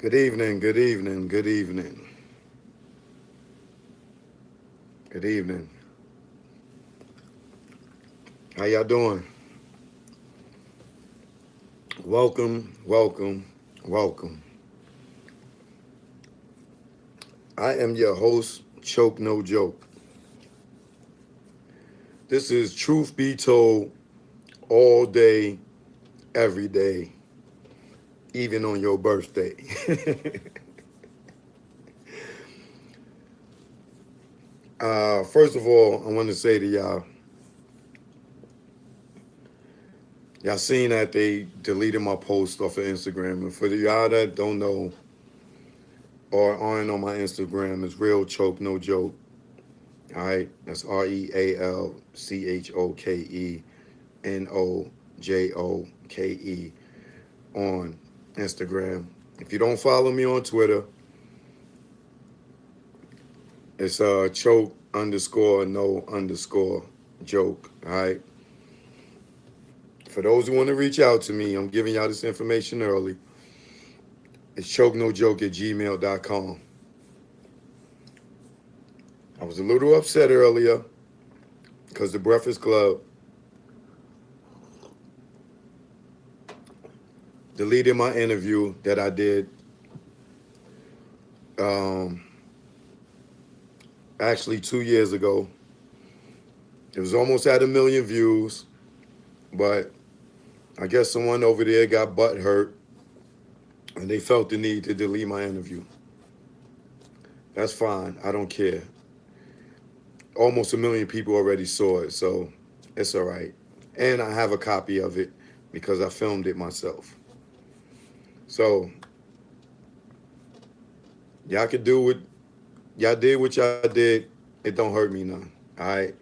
Good evening, good evening, good evening, good evening. How y'all doing? Welcome, welcome, welcome. I am your host, Choke No Joke. This is Truth Be Told all day, every day, even on your birthday. First of all, I want to say to y'all seen that they deleted my post off of Instagram. And for the y'all that don't know or aren't on my Instagram, it's Real Choke No Joke. All right, that's RealChokenojoke on Instagram. If you don't follow me on Twitter, it's choke underscore no underscore joke. All right. For those who want to reach out to me, I'm giving y'all this information early. It's chokenojoke@gmail.com. I was a little upset earlier because the Breakfast Club deleted my interview that I did actually 2 years ago. It was almost at 1 million views, but I guess someone over there got butt hurt and they felt the need to delete my interview. That's fine. I don't care. Almost 1 million people already saw it, so it's all right. And I have a copy of it because I filmed it myself. So y'all could do what y'all did what y'all did. It don't hurt me none. All right.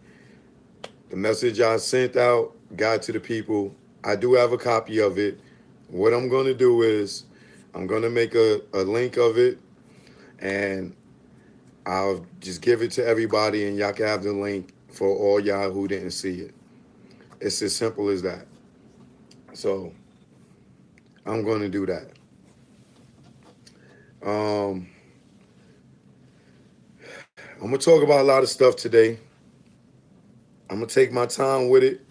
The message I sent out got to the people. I do have a copy of it. What I'm going to do is I'm going to make a link of it and I'll just give it to everybody and y'all can have the link for all y'all who didn't see it. It's as simple as that. So I'm going to do that. I'm going to talk about a lot of stuff today. I'm going to take my time with it.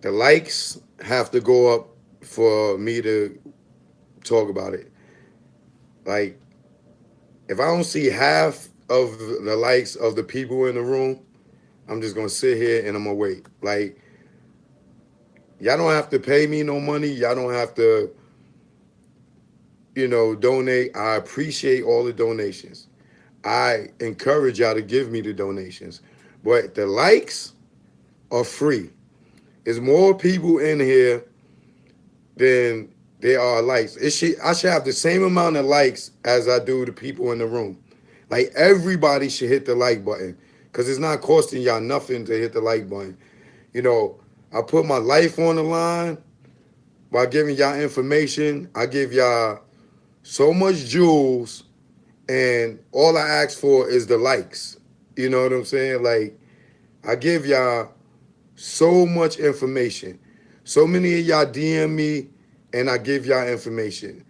The likes have to go up for me to talk about it. Like, if I don't see half of the likes of the people in the room, I'm just going to sit here and I'm going to wait. Like, y'all don't have to pay me no money. Y'all don't have to, donate. I appreciate all the donations. I encourage y'all to give me the donations. But the likes are free. There's more people in here than there are likes. I should have the same amount of likes as I do the people in the room. Like, everybody should hit the like button because it's not costing y'all nothing to hit the like button. I put my life on the line by giving y'all information. I give y'all so much jewels, and all I ask for is the likes. You know what I'm saying? Like, I give y'all so much information. So many of y'all DM me, and I give y'all information.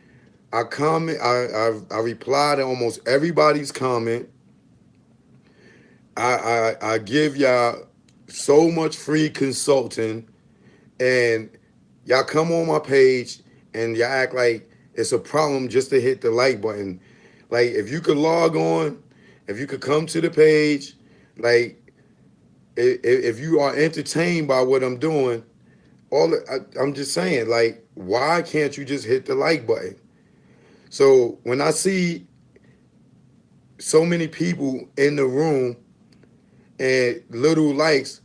I comment. I reply to almost everybody's comment. I give y'all so much free consulting, and y'all come on my page and y'all act like it's a problem just to hit the like button. Like, if you could log on, if you could come to the page, like, if you are entertained by what I'm doing, I'm just saying, like, why can't you just hit the like button? So when I see so many people in the room and little likes,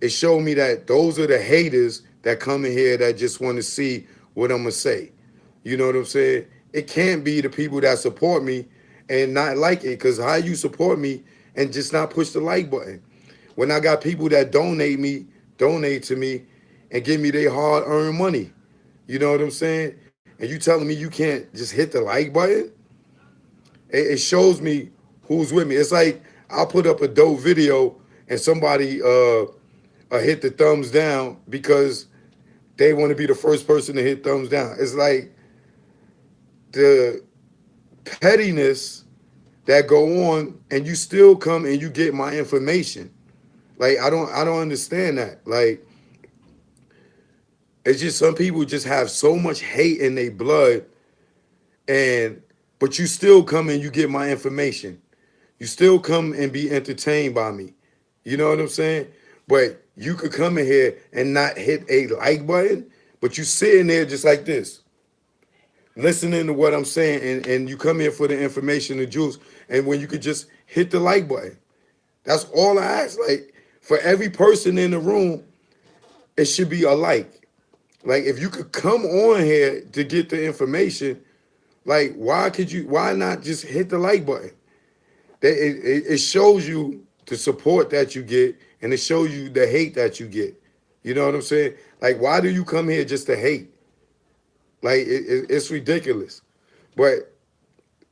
it showed me that those are the haters that come in here that just want to see what I'm going to say. You know what I'm saying? It can't be the people that support me and not like it, because how you support me and just not push the like button? When I got people that donate to me and give me their hard-earned money. You know what I'm saying? And you telling me you can't just hit the like button? It shows me who's with me. It's like I'll put up a dope video and somebody hit the thumbs down because they want to be the first person to hit thumbs down. It's like, the pettiness that go on, and you still come and you get my information. Like I don't understand that. Like it's just some people just have so much hate in their blood, and but you still come and you get my information. You still come and be entertained by me. You know what I'm saying? But you could come in here and not hit a like button, but you sitting there just like this, listening to what I'm saying, and you come here for the information, the juice, and when you could just hit the like button. That's all I ask. Like for every person in the room, it should be a like. Like if you could come on here to get the information, like why not just hit the like button? It shows you the support that you get, and it shows you the hate that you get. You know what I'm saying? Like why do you come here just to hate? Like it's ridiculous. But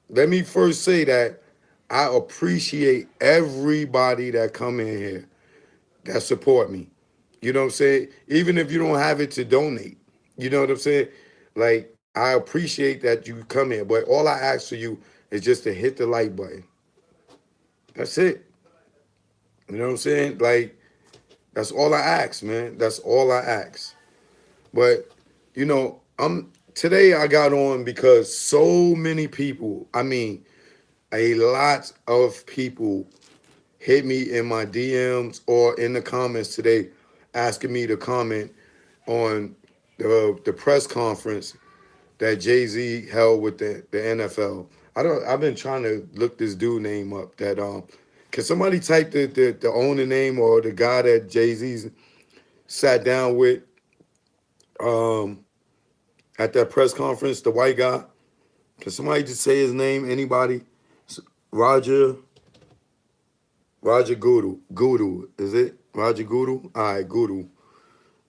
let me first say that I appreciate everybody that come in here that support me. You know what I'm saying? Even if you don't have it to donate. You know what I'm saying? Like I appreciate that you come here, but all I ask for you is just to hit the like button. That's it. You know what I'm saying? Like that's all I ask, man. That's all I ask. But I'm today I got on because so many people, I mean, a lot of people hit me in my DMs or in the comments today asking me to comment on the press conference that Jay-Z held with the NFL. I've been trying to look this dude name up. Can somebody type the owner name or the guy that Jay-Z sat down with um at that press conference, the white guy? Can somebody just say his name? Anybody? Roger Roger Guru, is it? Roger Guru? All right, Guru,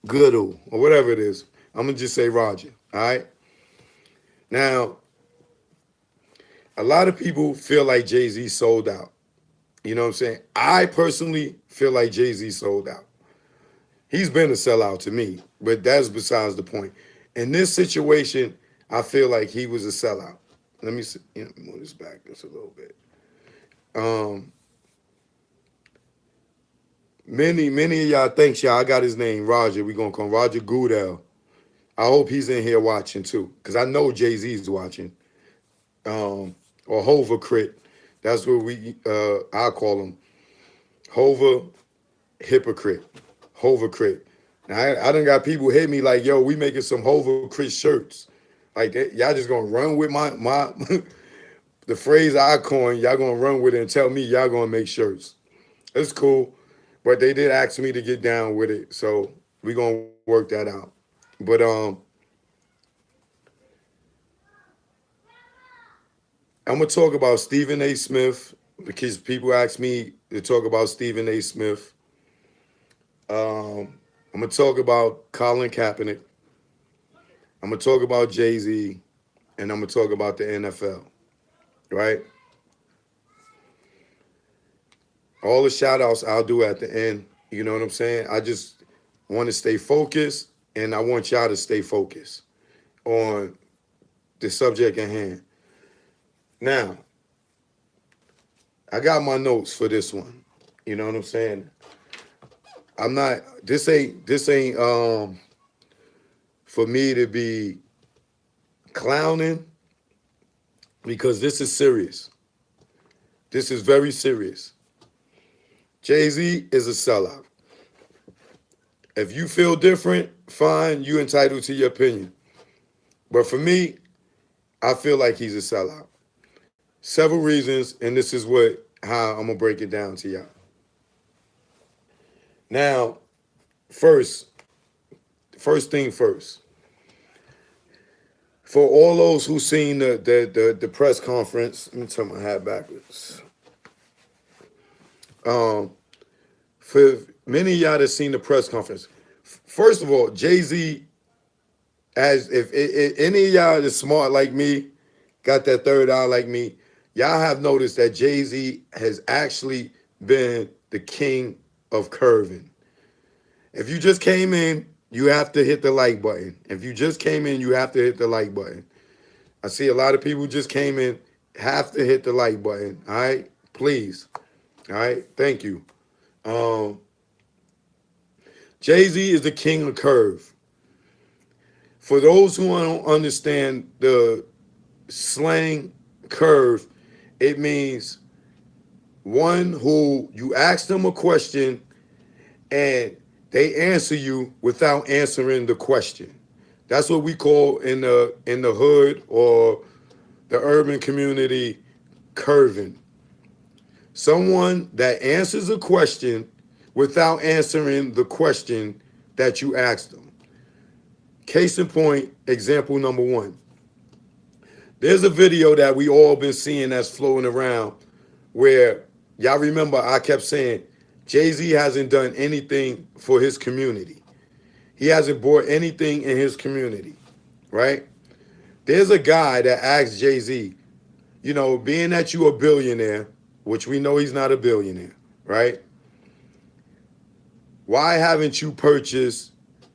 or whatever it is. I'm going to just say Roger, all right? Now, a lot of people feel like Jay-Z sold out. You know what I'm saying? I personally feel like Jay-Z sold out. He's been a sellout to me, but that's besides the point. In this situation, I feel like he was a sellout. Let me see, move this back just a little bit. Um, Many of y'all thanks y'all. I got his name, Roger. We gonna call him Roger Goodell. I hope he's in here watching too, cause I know Jay-Z's watching. Or Hova Crit. That's what I call him. Hova Hypocrite. Hova Crit. Now I done got people hit me like, yo, we making some Hova Crit shirts. Like y'all just gonna run with my the phrase I coined. Y'all gonna run with it and tell me y'all gonna make shirts. It's cool. But they did ask me to get down with it, so we gonna work that out. But I'm gonna talk about Stephen A. Smith because people ask me to talk about Stephen A. Smith. I'm gonna talk about Colin Kaepernick. I'm gonna talk about Jay-Z, and I'm gonna talk about the NFL. Right? All the shout outs I'll do at the end. You know what I'm saying? I just want to stay focused, and I want y'all to stay focused on the subject at hand. Now, I got my notes for this one. You know what I'm saying? I'm not this ain't for me to be clowning because this is serious. This is very serious. Jay-Z is a sellout. If you feel different, fine, you entitled to your opinion. But for me, I feel like he's a sellout. Several reasons, and this is how I'm gonna break it down to y'all. Now, first thing first. For all those who seen the press conference, let me turn my hat backwards. For many of y'all that seen the press conference, first of all, Jay-Z, as if any of y'all is smart like me, got that third eye like me, y'all have noticed that Jay-Z has actually been the king of curving. If you just came in, you have to hit the like button. If you just came in, you have to hit the like button. I see a lot of people just came in. Have to hit the like button. All right, please. All right, thank you. Um, Jay-Z is the king of curve. For those who don't understand the slang curve, it means one who you ask them a question and they answer you without answering the question. That's what we call in the hood or the urban community curving. Someone that answers a question without answering the question that you asked them. Case in point, example number one. There's a video that we all been seeing that's floating around where y'all remember I kept saying Jay-Z hasn't done anything for his community. He hasn't brought anything in his community, right? There's a guy that asked Jay-Z, you know, being that you a billionaire, which we know he's not a billionaire, right? Why haven't you purchased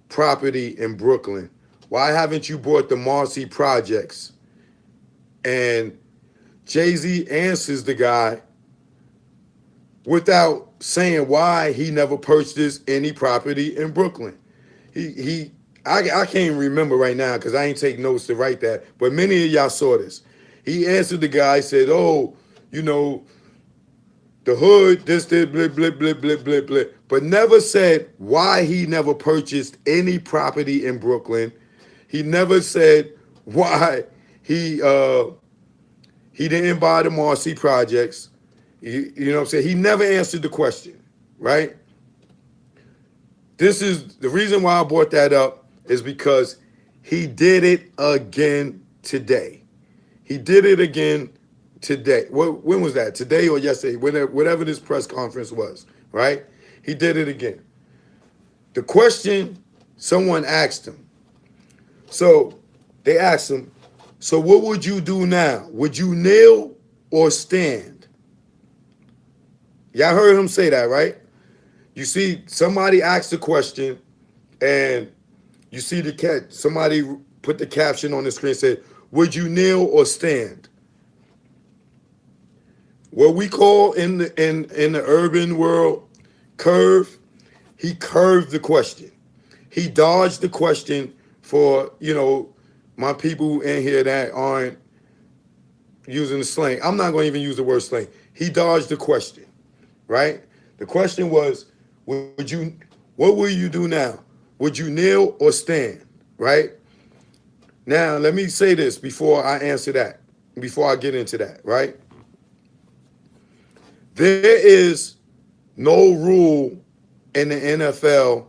property in Brooklyn? Why haven't you bought the Marcy projects? And Jay-Z answers the guy without saying why he never purchased any property in Brooklyn. I can't remember right now because I ain't take notes to write that, but many of y'all saw this. He answered the guy, said, oh, you know, the hood, this, blip, blip, blip, blip, blip, blip, but never said why he never purchased any property in Brooklyn. He never said why he didn't buy the Marcy projects. You know what I'm saying? He never answered the question, right? This is the reason why I brought that up is because he did it again today. He did it again today. When was that? Today or yesterday? Whatever this press conference was, right? He did it again. The question someone asked him. So they asked him, so what would you do now? Would you kneel or stand? Y'all heard him say that, right? You see, somebody asked the question, and you see somebody put the caption on the screen and said, would you kneel or stand? What we call in the urban world curve, he curved the question. He dodged the question for, you know, my people in here that aren't using the slang. I'm not going to even use the word slang. He dodged the question, right? The question was, what will you do now? Would you kneel or stand, right? Now, let me say this before I answer that, before I get into that, right? There is no rule in the NFL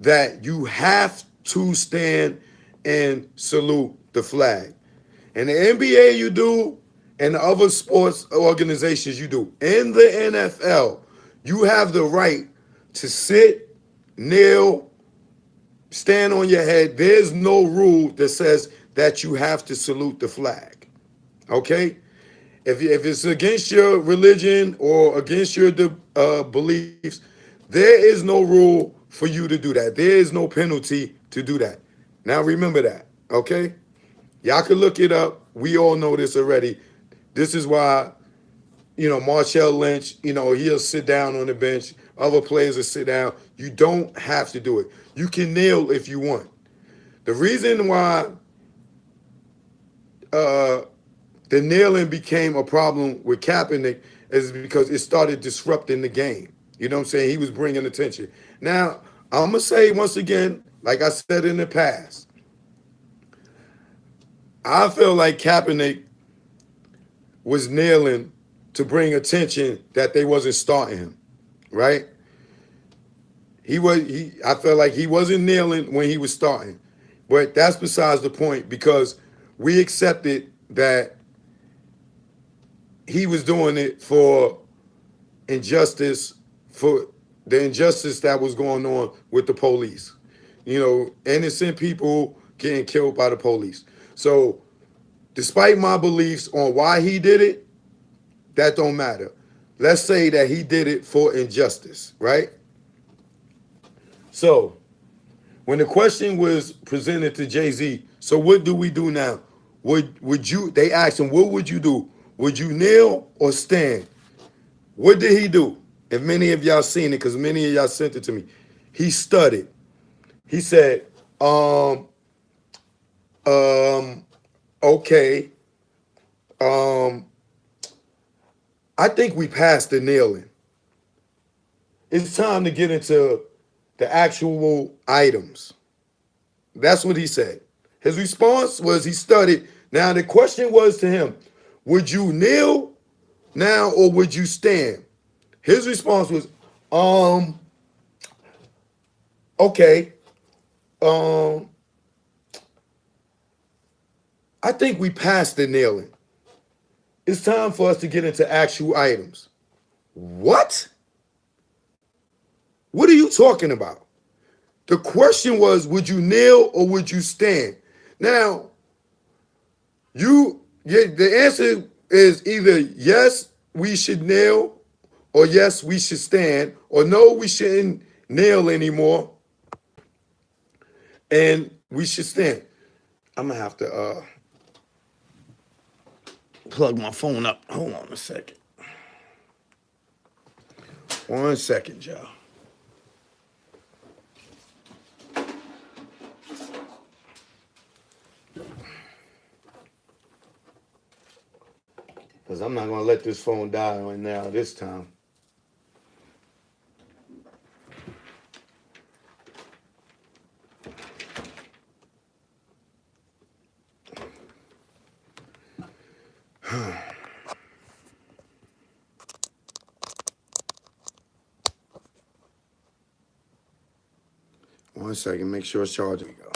that you have to stand and salute the flag. In the NBA, you do, and the other sports organizations, you do. In the NFL, you have the right to sit, kneel, stand on your head. There's no rule that says that you have to salute the flag, okay? If it's against your religion or against your beliefs, there is no rule for you to do that. There is no penalty to do that. Now remember that, okay? Y'all can look it up. We all know this already. This is why, you know, Marshawn Lynch, you know, he'll sit down on the bench. Other players will sit down. You don't have to do it. You can kneel if you want. The reason why the kneeling became a problem with Kaepernick is because it started disrupting the game. You know what I'm saying? He was bringing attention. Now, I'm going to say once again, like I said in the past, I feel like Kaepernick was kneeling to bring attention that they wasn't starting him, right? I felt like he wasn't kneeling when he was starting. But that's besides the point because we accepted that he was doing it for injustice, for the injustice that was going on with the police. You know, innocent people getting killed by the police. So despite my beliefs on why he did it, that don't matter. Let's say that he did it for injustice, right? So when the question was presented to Jay-Z, so what do we do now? would you? They asked him, what would you do? Would you kneel or stand? What did he do? If many of y'all seen it, because many of y'all sent it to me, he studied. He said, okay, I think we passed the kneeling. It's time to get into the actual items. That's what he said. His response was he studied. Now the question was to him, would you kneel now or would you stand? His response was, okay, I think we passed the kneeling. It's time for us to get into actual items. What? What are you talking about? The question was, would you kneel or would you stand? Now, the answer is either yes, we should kneel, or yes, we should stand, or no, we shouldn't kneel anymore, and we should stand. I'm gonna have to plug my phone up. Hold on a second. 1 second, y'all. Because I'm not going to let this phone die right now this time. One second, make sure it's charging. We go.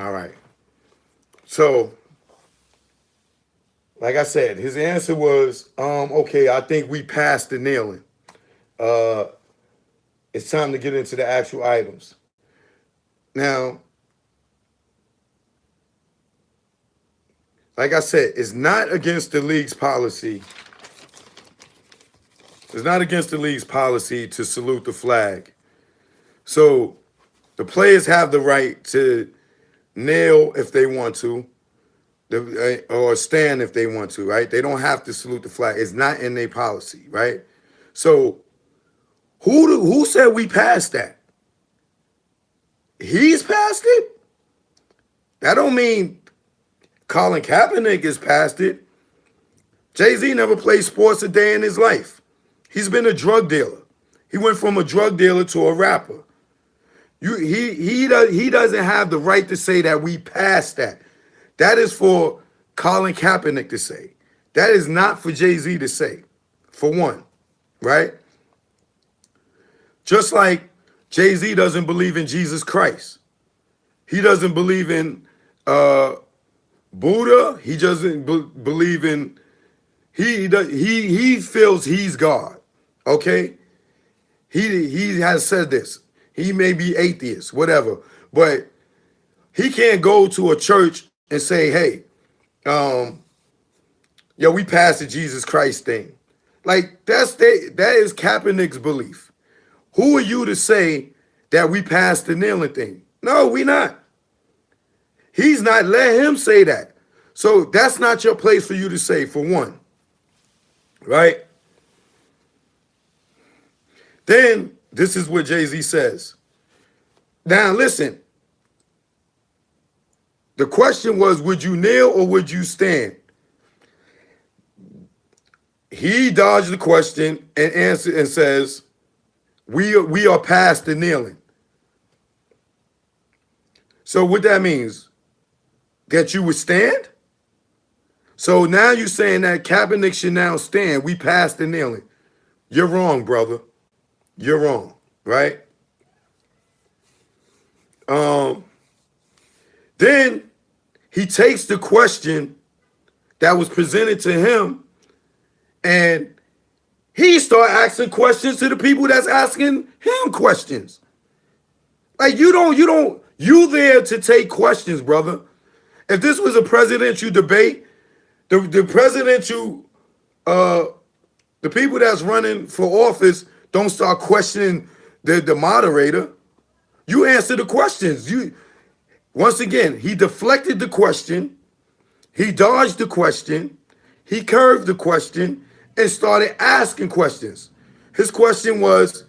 All right. So, like I said, his answer was, okay, I think we passed the kneeling. It's time to get into the actual items. Now, like I said, it's not against the league's policy. It's not against the league's policy to salute the flag. So the players have the right to kneel if they want to, or stand if they want to, right? They don't have to salute the flag. It's not in their policy, right? So who said we passed that? He's passed it? That don't mean Colin Kaepernick has passed it. Jay-Z never played sports a day in his life. He's been a drug dealer. He went from a drug dealer to a rapper. He doesn't have the right to say that we passed that. That is for Colin Kaepernick to say. That is not for Jay-Z to say, for one, right? Just like Jay-Z doesn't believe in Jesus Christ. He doesn't believe in Buddha. He doesn't believe in, he feels he's God, okay? He has said this. He may be atheist, whatever, but he can't go to a church and say, hey, yo, we passed the Jesus Christ thing. Like, that is Kaepernick's belief. Who are you to say that we passed the kneeling thing? No, we not. He's not let him say that. So that's not your place for you to say, for one, right? Then this is what Jay-Z says. Now listen, the question was, would you kneel or would you stand? He dodged the question and answered and says, we are past the kneeling. So what that means, that you would stand? So now you're saying that Kaepernick should now stand. We passed the kneeling. You're wrong, brother. You're wrong, right? Then he takes the question that was presented to him and he start asking questions to the people that's asking him questions. Like you there to take questions, brother. If this was a presidential debate, the presidential, the people that's running for office don't start questioning the moderator. You answer the questions. You once again, he deflected the question, he dodged the question, he curved the question, and started asking questions. His question was,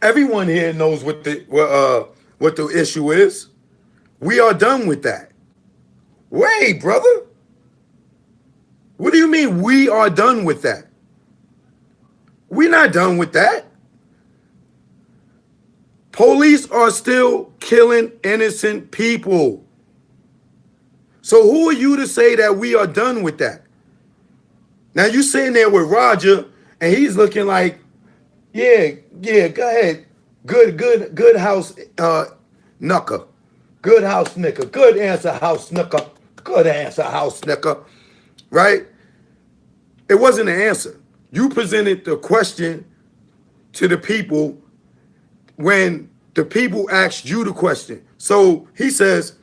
everyone here knows what the issue is. We are done with that. Wait, brother. What do you mean we are done with that? We're not done with that. Police are still killing innocent people. So who are you to say that we are done with that? Now you sitting there with Roger and he's looking like, yeah, go ahead. Good house knucker. Good house knicker. Good answer, house knicker. Good answer, house knicker. Right? It wasn't an answer. You presented the question to the people when the people asked you the question. So he says,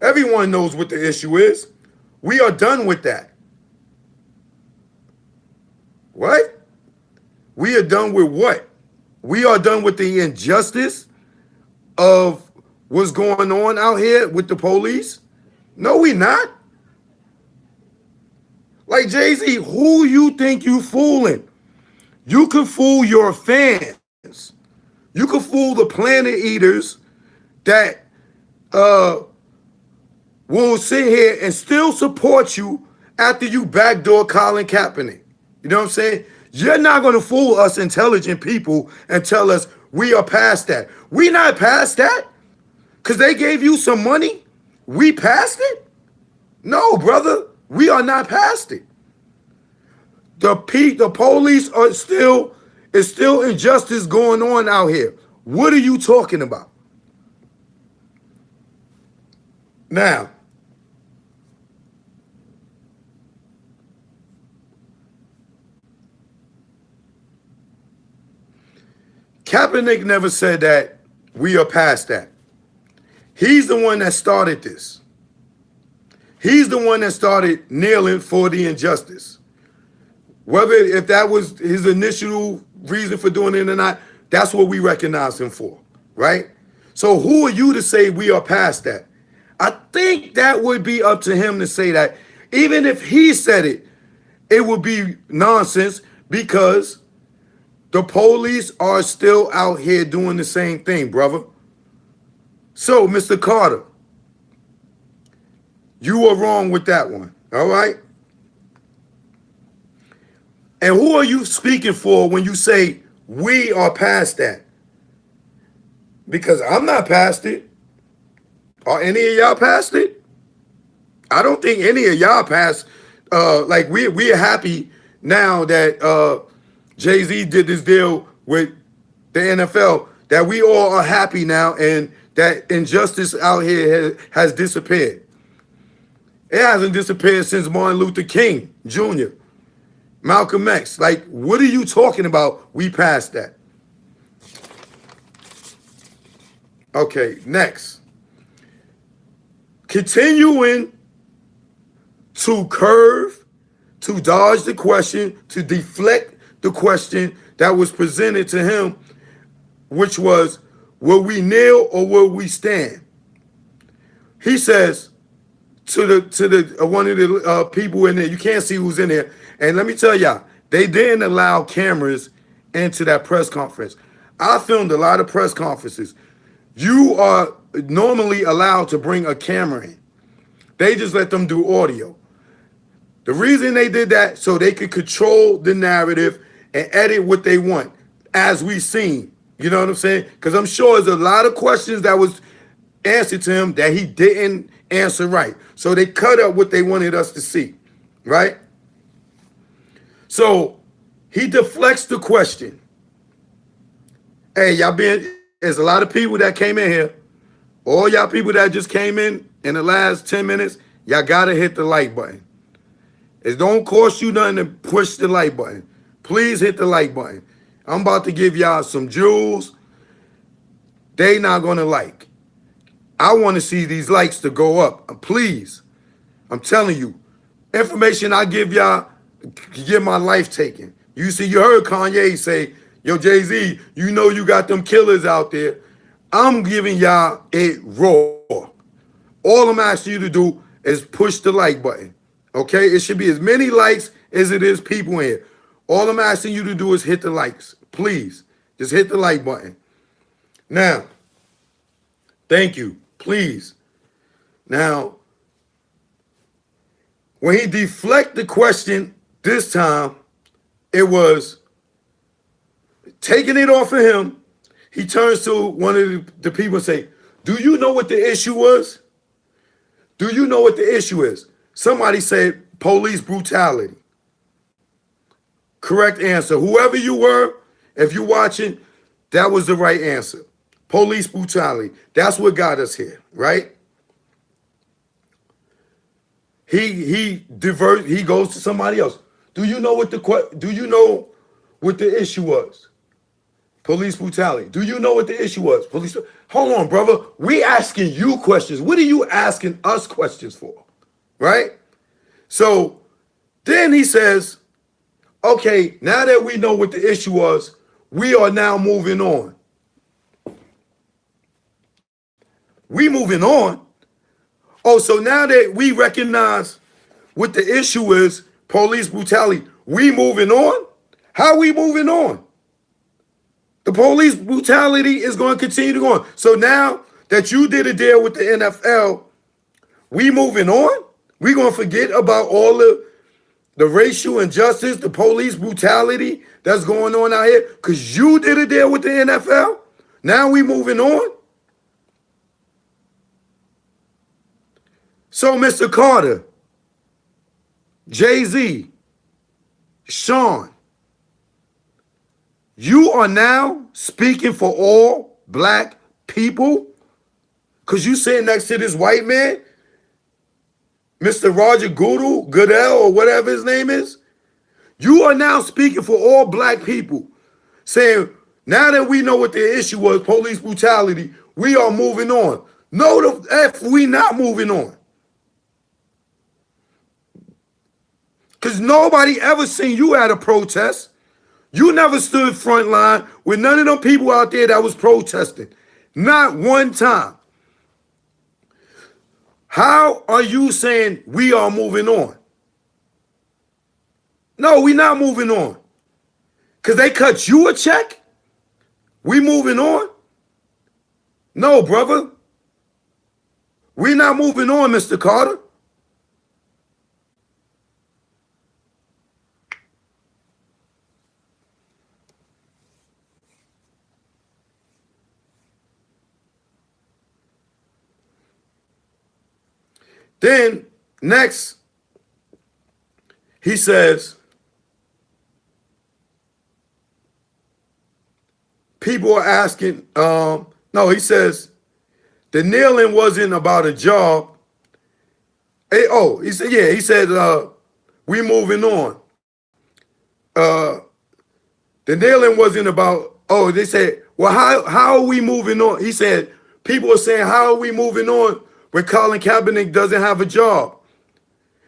everyone knows what the issue is. We are done with that. What? We are done with what? We are done with the injustice of what's going on out here with the police? No, we not. Like Jay-Z, who you think you fooling? You can fool your fans. You can fool the planet eaters that will sit here and still support you after you backdoor Colin Kaepernick. You know what I'm saying? You're not going to fool us intelligent people and tell us we are past that. We not past that because they gave you some money. We passed it? No, brother. We are not past it. The police are still injustice going on out here. What are you talking about? Now, Kaepernick never said that we are past that. He's the one that started this. He's the one that started kneeling for the injustice. Whether if that was his initial reason for doing it or not, that's what we recognize him for, right? So who are you to say we are past that? I think that would be up to him to say that. Even if he said it, it would be nonsense because the police are still out here doing the same thing, brother. So, Mr. Carter, you are wrong with that one, all right? And who are you speaking for when you say we are past that? Because I'm not past it. Are any of y'all past it? I don't think any of y'all past. Like we're happy now that Jay-Z did this deal with the NFL, that we all are happy now and that injustice out here has disappeared. It hasn't disappeared since Martin Luther King Jr., Malcolm X. Like, what are you talking about? We passed that. Okay, next. Continuing to curve, to dodge the question, to deflect the question that was presented to him, which was, will we kneel or will we stand? He says to the one of the people in there, you can't see who's in there, and let me tell y'all, they didn't allow cameras into that press conference. I filmed a lot of press conferences. You are normally allowed to bring a camera in. They just let them do audio. The reason they did that, so they could control the narrative and edit what they want, as we've seen. You know what I'm saying? Because I'm sure there's a lot of questions that was answered to him that he didn't answer right. So they cut up what they wanted us to see, right? So he deflects the question. Hey, there's a lot of people that came in here. All y'all people that just came in the last 10 minutes, y'all gotta hit the like button. It don't cost you nothing to push the like button. Please hit the like button. I'm about to give y'all some jewels they not gonna like. I want to see these likes to go up. Please. I'm telling you, information I give y'all, get my life taken. You see, you heard Kanye say, Yo, Jay-Z, you know you got them killers out there. I'm giving y'all it raw. All I'm asking you to do is push the like button. Okay? It should be as many likes as it is people in here. All I'm asking you to do is hit the likes. Please. Just hit the like button. Now, thank you. Please. Now, when he deflect the question this time, it was taking it off of him. He turns to one of the people and say, do you know what the issue was? Do you know what the issue is? Somebody said police brutality. Correct answer. Whoever you were, if you're watching, that was the right answer. Police brutality. That's what got us here, right? He goes to somebody else. Do you know what the issue was? Police brutality. Do you know what the issue was? Police. Hold on, brother. We asking you questions. What are you asking us questions for? Right? So then he says, okay, now that we know what the issue was, we are now moving on. We moving on. Oh, so now that we recognize what the issue is, police brutality, we moving on? How are we moving on? The police brutality is going to continue to go on. So now that you did a deal with the NFL, we moving on? We going to forget about all the racial injustice, the police brutality that's going on out here because you did a deal with the NFL? Now we moving on? So, Mr. Carter, Jay-Z, Sean, you are now speaking for all black people because you sitting next to this white man, Mr. Roger Goodell, or whatever his name is. You are now speaking for all black people, saying, now that we know what the issue was, police brutality, we are moving on. No, the F, we not moving on. Because nobody ever seen you at a protest. You never stood front line with none of them people out there that was protesting. Not one time. How are you saying we are moving on? No, we not moving on. Because they cut you a check? We moving on? No, brother. We not moving on, Mr. Carter. Then, next, he says, people are asking, no, he says, the kneeling wasn't about a job. He said, we moving on. The kneeling wasn't about, they said, well, how are we moving on? He said, people are saying, how are we moving on when Colin Kaepernick doesn't have a job?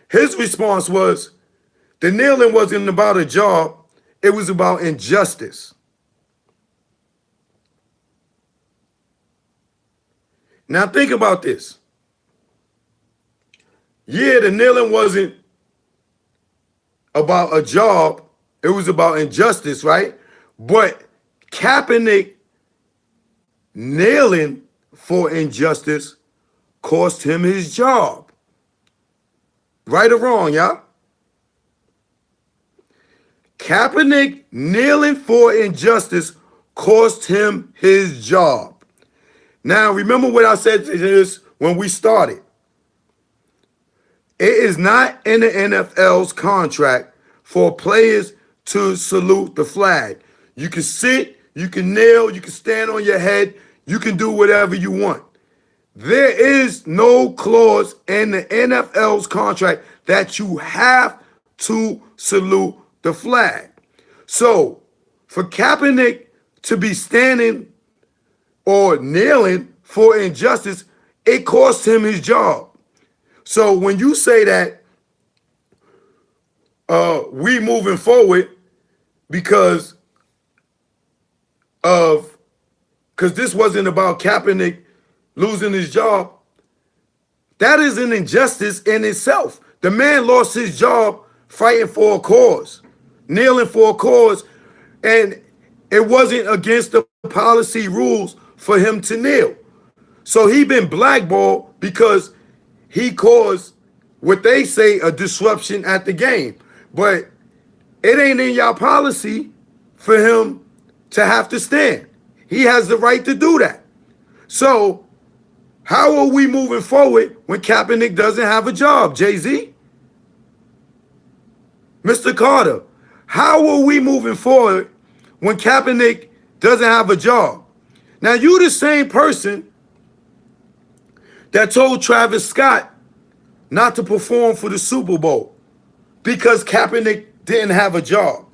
His response was, the kneeling wasn't about a job, it was about injustice. Now think about this. Yeah, the kneeling wasn't about a job, it was about injustice, right? But Kaepernick kneeling for injustice cost him his job. Right or wrong, y'all? Kaepernick kneeling for injustice cost him his job. Now, remember what I said to this when we started. It is not in the NFL's contract for players to salute the flag. You can sit, you can kneel, you can stand on your head, you can do whatever you want. There is no clause in the NFL's contract that you have to salute the flag. So, for Kaepernick to be standing or kneeling for injustice, it cost him his job. So when you say that we moving forward because of, because this wasn't about Kaepernick losing his job. That is an injustice in itself. The man lost his job fighting for a cause, kneeling for a cause, and it wasn't against the policy rules for him to kneel. So he been blackballed because he caused what they say a disruption at the game. But it ain't in y'all policy for him to have to stand. He has the right to do that. So how are we moving forward when Kaepernick doesn't have a job, Jay-Z? Mr. Carter, how are we moving forward when Kaepernick doesn't have a job? Now, you the same person that told Travis Scott not to perform for the Super Bowl because Kaepernick didn't have a job.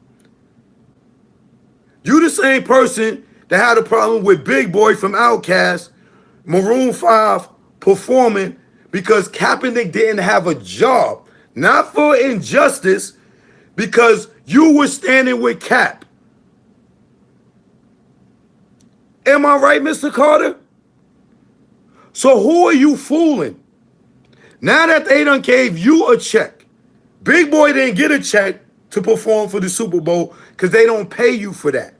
You the same person that had a problem with Big Boy from Outkast, Maroon 5 performing because Kaepernick didn't have a job. Not for injustice, because you were standing with Cap. Am I right, Mr. Carter? So who are you fooling? Now that they done gave you a check, Big Boy didn't get a check to perform for the Super Bowl because they don't pay you for that.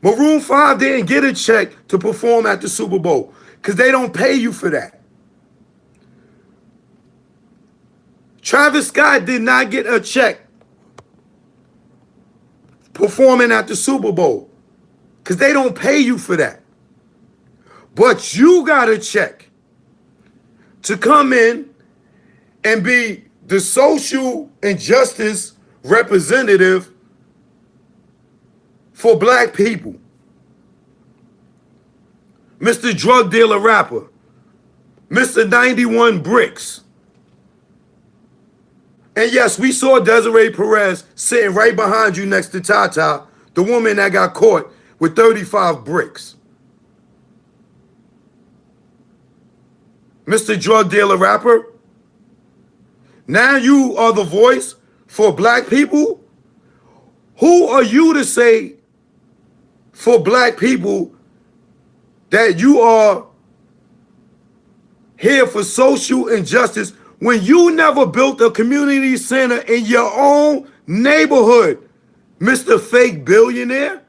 Maroon 5 didn't get a check to perform at the Super Bowl because they don't pay you for that. Travis Scott did not get a check performing at the Super Bowl because they don't pay you for that. But you got a check to come in and be the social injustice representative for black people. Mr. Drug Dealer Rapper, Mr. 91 Bricks. And yes, we saw Desiree Perez sitting right behind you next to Tata, the woman that got caught with 35 bricks. Mr. Drug Dealer Rapper, now you are the voice for black people? Who are you to say for black people that you are here for social injustice when you never built a community center in your own neighborhood, Mr. Fake Billionaire?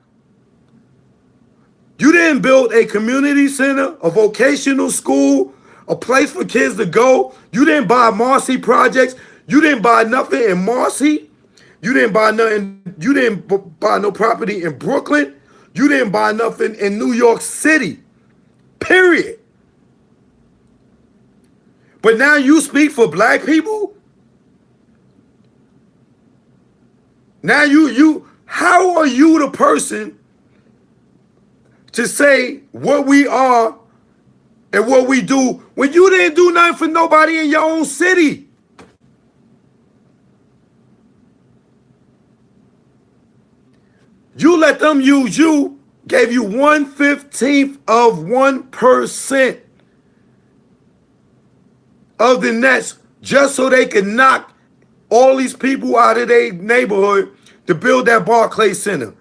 You didn't build a community center, a vocational school, a place for kids to go. You didn't buy Marcy projects. You didn't buy nothing in Marcy. You didn't buy nothing. You didn't buy no property in Brooklyn. You didn't buy nothing in New York City. Period. But now you speak for black people? Now how are you the person to say what we are and what we do when you didn't do nothing for nobody in your own city? You let them use you, gave you 1/15 of 1% of the nets just so they could knock all these people out of their neighborhood to build that Barclays Center.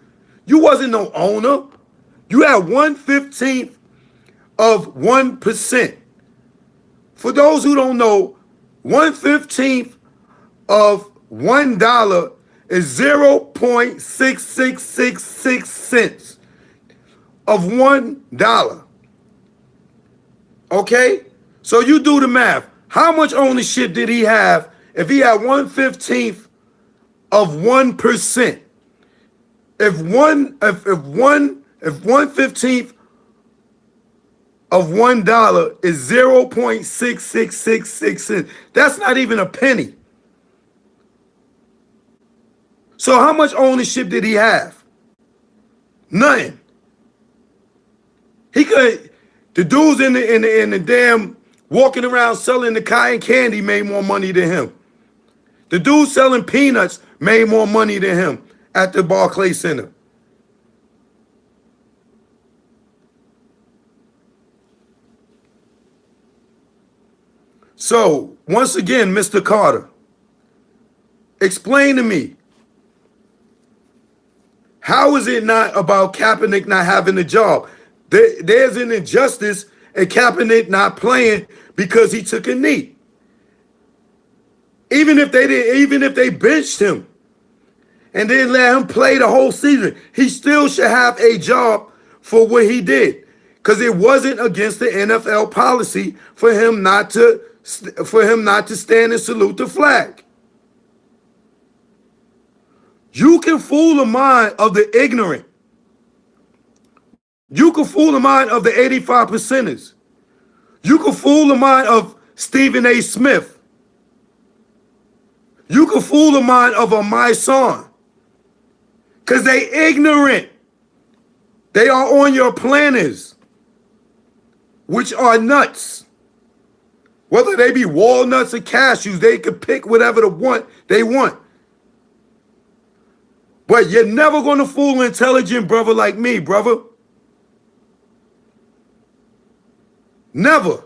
You wasn't no owner. You had 1/15 of 1%. For those who don't know, 1/15 of $1 is 0.6666 cents of $1. Okay? So you do the math. How much ownership did he have if he had 1/15 of 1%? If 1/15 of $1 is 0.6666 cents, that's not even a penny. So how much ownership did he have? Nothing. He could. The dudes in the damn walking around selling the cotton candy made more money than him. The dude selling peanuts made more money than him at the Barclays Center. So, once again, Mr. Carter, explain to me, How is it not about Kaepernick not having a job? There's an injustice and Kaepernick not playing because he took a knee. Even if they benched him and didn't let him play the whole season, he still should have a job for what he did. Because it wasn't against the NFL policy for him not to stand and salute the flag. You can fool the mind of the ignorant. You can fool the mind of the 85 percenters. You can fool the mind of Stephen A. Smith. You can fool the mind of a my son. Because they ignorant. They are on your planners, which are nuts. Whether they be walnuts or cashews, they can pick whatever they want. But you're never going to fool an intelligent brother like me, brother. Never.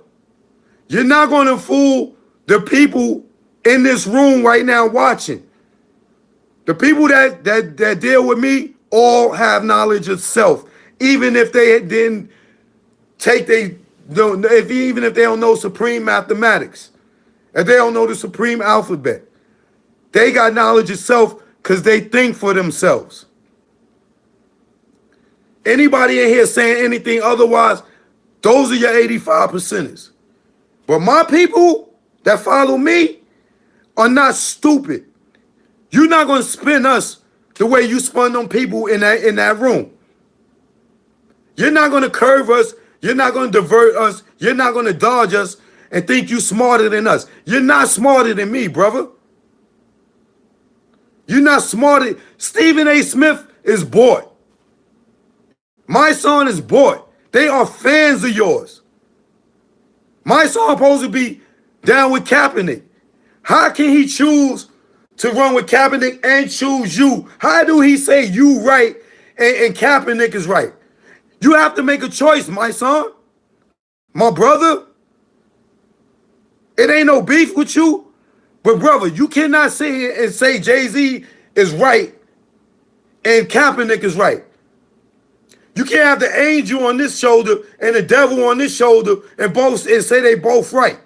You're not going to fool the people in this room right now watching. The people that deal with me all have knowledge of self, even if they didn't even if they don't know supreme mathematics, if they don't know the supreme alphabet. They got knowledge of self because they think for themselves. Anybody in here saying anything otherwise, those are your 85 percenters. But my people that follow me are not stupid. You're not going to spin us the way you spun them people in that room. You're not going to curve us. You're not going to divert us. You're not going to dodge us and think you're smarter than us. You're not smarter than me, brother. You're not smarter. Stephen A. Smith is bored. My son is bored. They are fans of yours. My son supposed to be down with Kaepernick. How can he choose to run with Kaepernick and choose you? How do he say you right and Kaepernick is right? You have to make a choice, my son. My brother. It ain't no beef with you. But brother, you cannot sit here and say Jay-Z is right and Kaepernick is right. You can't have the angel on this shoulder and the devil on this shoulder and say they both right.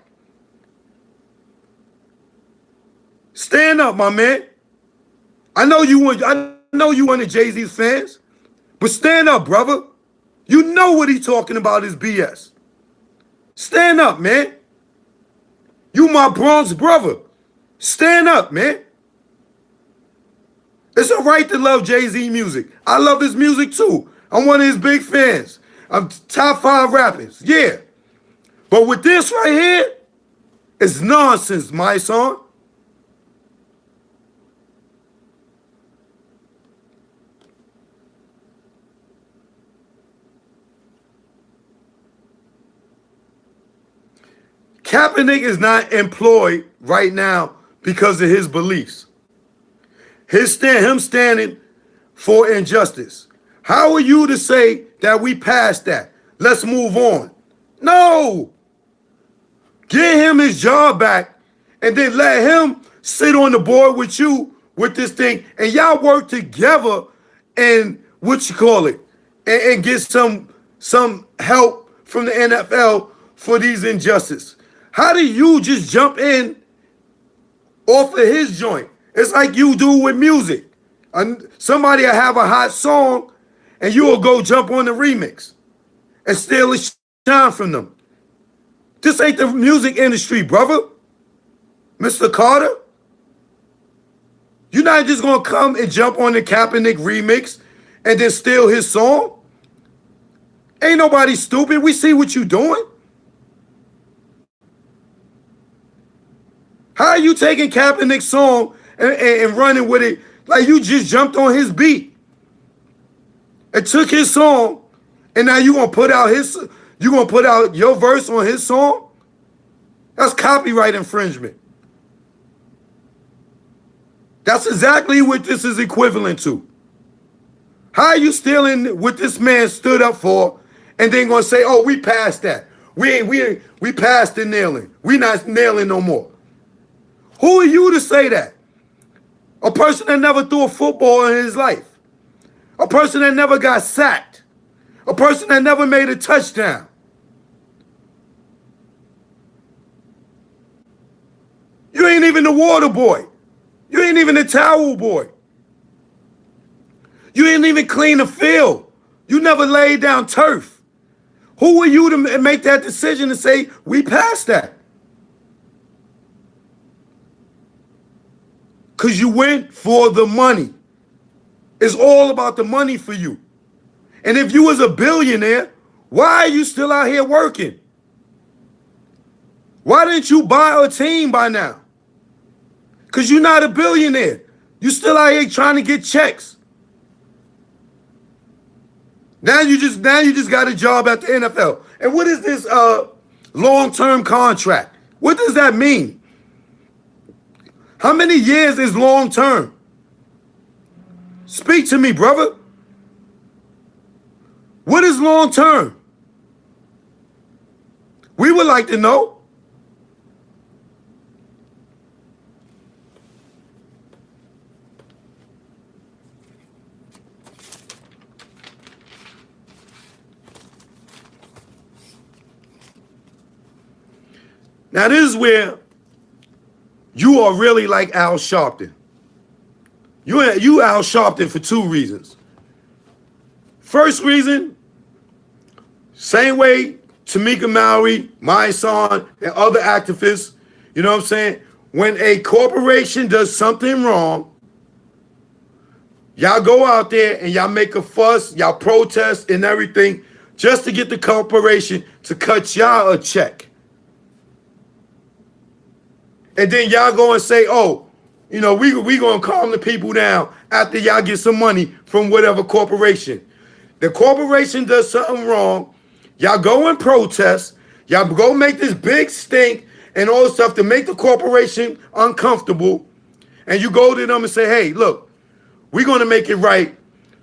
Stand up, my man. I know you one of Jay-Z's fans, but stand up, brother. You know what he's talking about is BS. Stand up, man. You my Bronx brother. Stand up, man. It's a right to love Jay-Z music. I love his music too. I'm one of his big fans. I'm top 5 rappers. Yeah. But with this right here, it's nonsense, my son. Kaepernick is not employed right now because of his beliefs. Him standing for injustice. How are you to say that we passed that? Let's move on. No. Get him his job back and then let him sit on the board with you with this thing and y'all work together and and get some help from the NFL for these injustices. How do you just jump in off of his joint? It's like you do with music. Somebody will have a hot song and you will go jump on the remix and steal a shine from them. This ain't the music industry, brother. Mr. Carter. You're not just going to come and jump on the Kaepernick remix and then steal his song. Ain't nobody stupid. We see what you doing. How are you taking Kaepernick's song and running with it like you just jumped on his beat and took his song, and now you gonna put out your verse on his song? That's copyright infringement. That's exactly what this is equivalent to. How are you stealing what this man stood up for and then gonna say, oh, we passed that. We passed the nailing. We not nailing no more. Who are you to say that? A person that never threw a football in his life. A person that never got sacked. A person that never made a touchdown. You ain't even the water boy. You ain't even the towel boy. You ain't even clean the field. You never laid down turf. Who are you to make that decision to say, we passed that? Because you went for the money. It's all about the money for you. And if you was a billionaire, why are you still out here working? Why didn't you buy a team by now? Because you're not a billionaire. You still out here trying to get checks. Now you just got a job at the NFL. And what is this long-term contract? What does that mean? How many years is long-term? Speak to me, brother. What is long-term? We would like to know. Now, this is where you are really like Al Sharpton. You Al Sharpton for two reasons. First reason, same way Tamika Mallory, my son, and other activists, you know what I'm saying? When a corporation does something wrong, y'all go out there and y'all make a fuss, y'all protest and everything just to get the corporation to cut y'all a check. And then y'all go and say, oh, you know, we going to calm the people down after y'all get some money from whatever corporation. The corporation does something wrong. Y'all go and protest. Y'all go make this big stink and all this stuff to make the corporation uncomfortable. And you go to them and say, hey, look, we're going to make it right.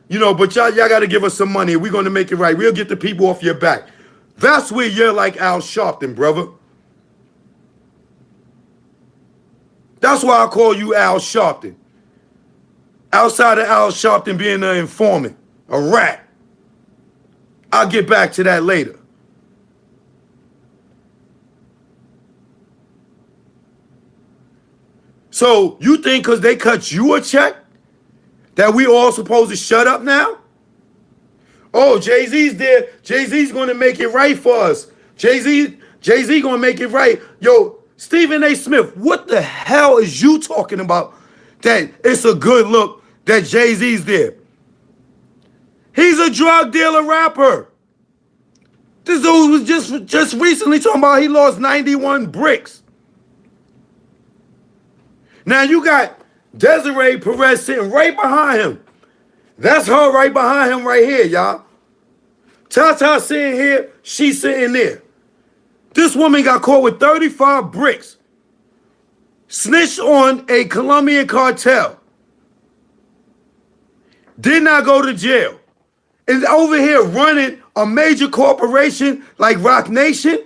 You know, but y'all got to give us some money. We're going to make it right. We'll get the people off your back. That's where you're like Al Sharpton, brother. That's why I call you Al Sharpton. Outside of Al Sharpton being an informant, a rat. I'll get back to that later. So you think because they cut you a check that we all supposed to shut up now? Oh, Jay-Z's there. Jay-Z's going to make it right for us. Jay-Z going to make it right. Yo, Stephen A. Smith, what the hell is you talking about that it's a good look that Jay-Z's there? He's a drug dealer rapper. This dude was just recently talking about he lost 91 bricks. Now you got Desiree Perez sitting right behind him. That's her right behind him right here, y'all. Tata sitting here, she's sitting there. This woman got caught with 35 bricks. Snitched on a Colombian cartel. Did not go to jail. Is over here running a major corporation like Roc Nation.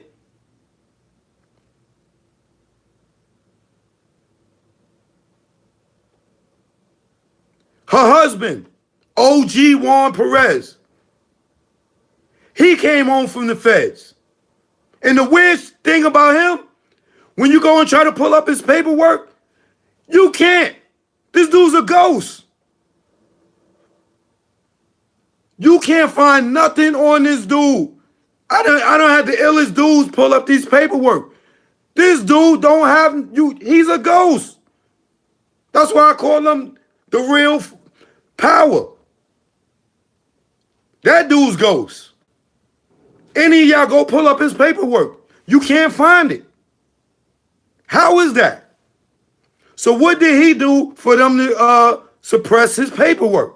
Her husband, OG Juan Perez. He came home from the feds. And the weird thing about him, when you go and try to pull up his paperwork, you can't. This dude's a ghost. You can't find nothing on this dude. I don't have the illest dudes pull up these paperwork. This dude don't have you. He's a ghost. That's why I call him the real power. That dude's ghost. Any of y'all go pull up his paperwork. You can't find it. How is that? So what did he do for them to suppress his paperwork?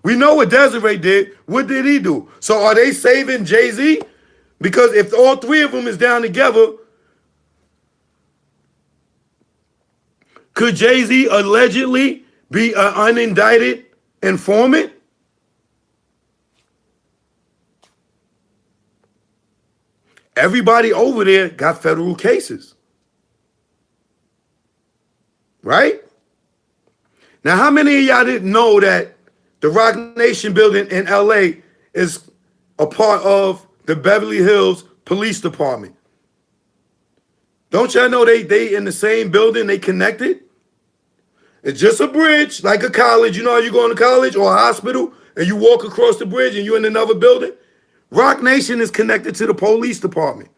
We know what Desiree did. What did he do? So are they saving Jay-Z? Because if all three of them is down together, could Jay-Z allegedly be an unindicted informant? Everybody over there got federal cases. Right? Now, how many of y'all didn't know that the Rock Nation building in LA is a part of the Beverly Hills Police Department? Don't y'all know they in the same building, they connected? It's just a bridge, like a college. You know how you go to college or a hospital and you walk across the bridge and you're in another building? Rock Nation is connected to the police department.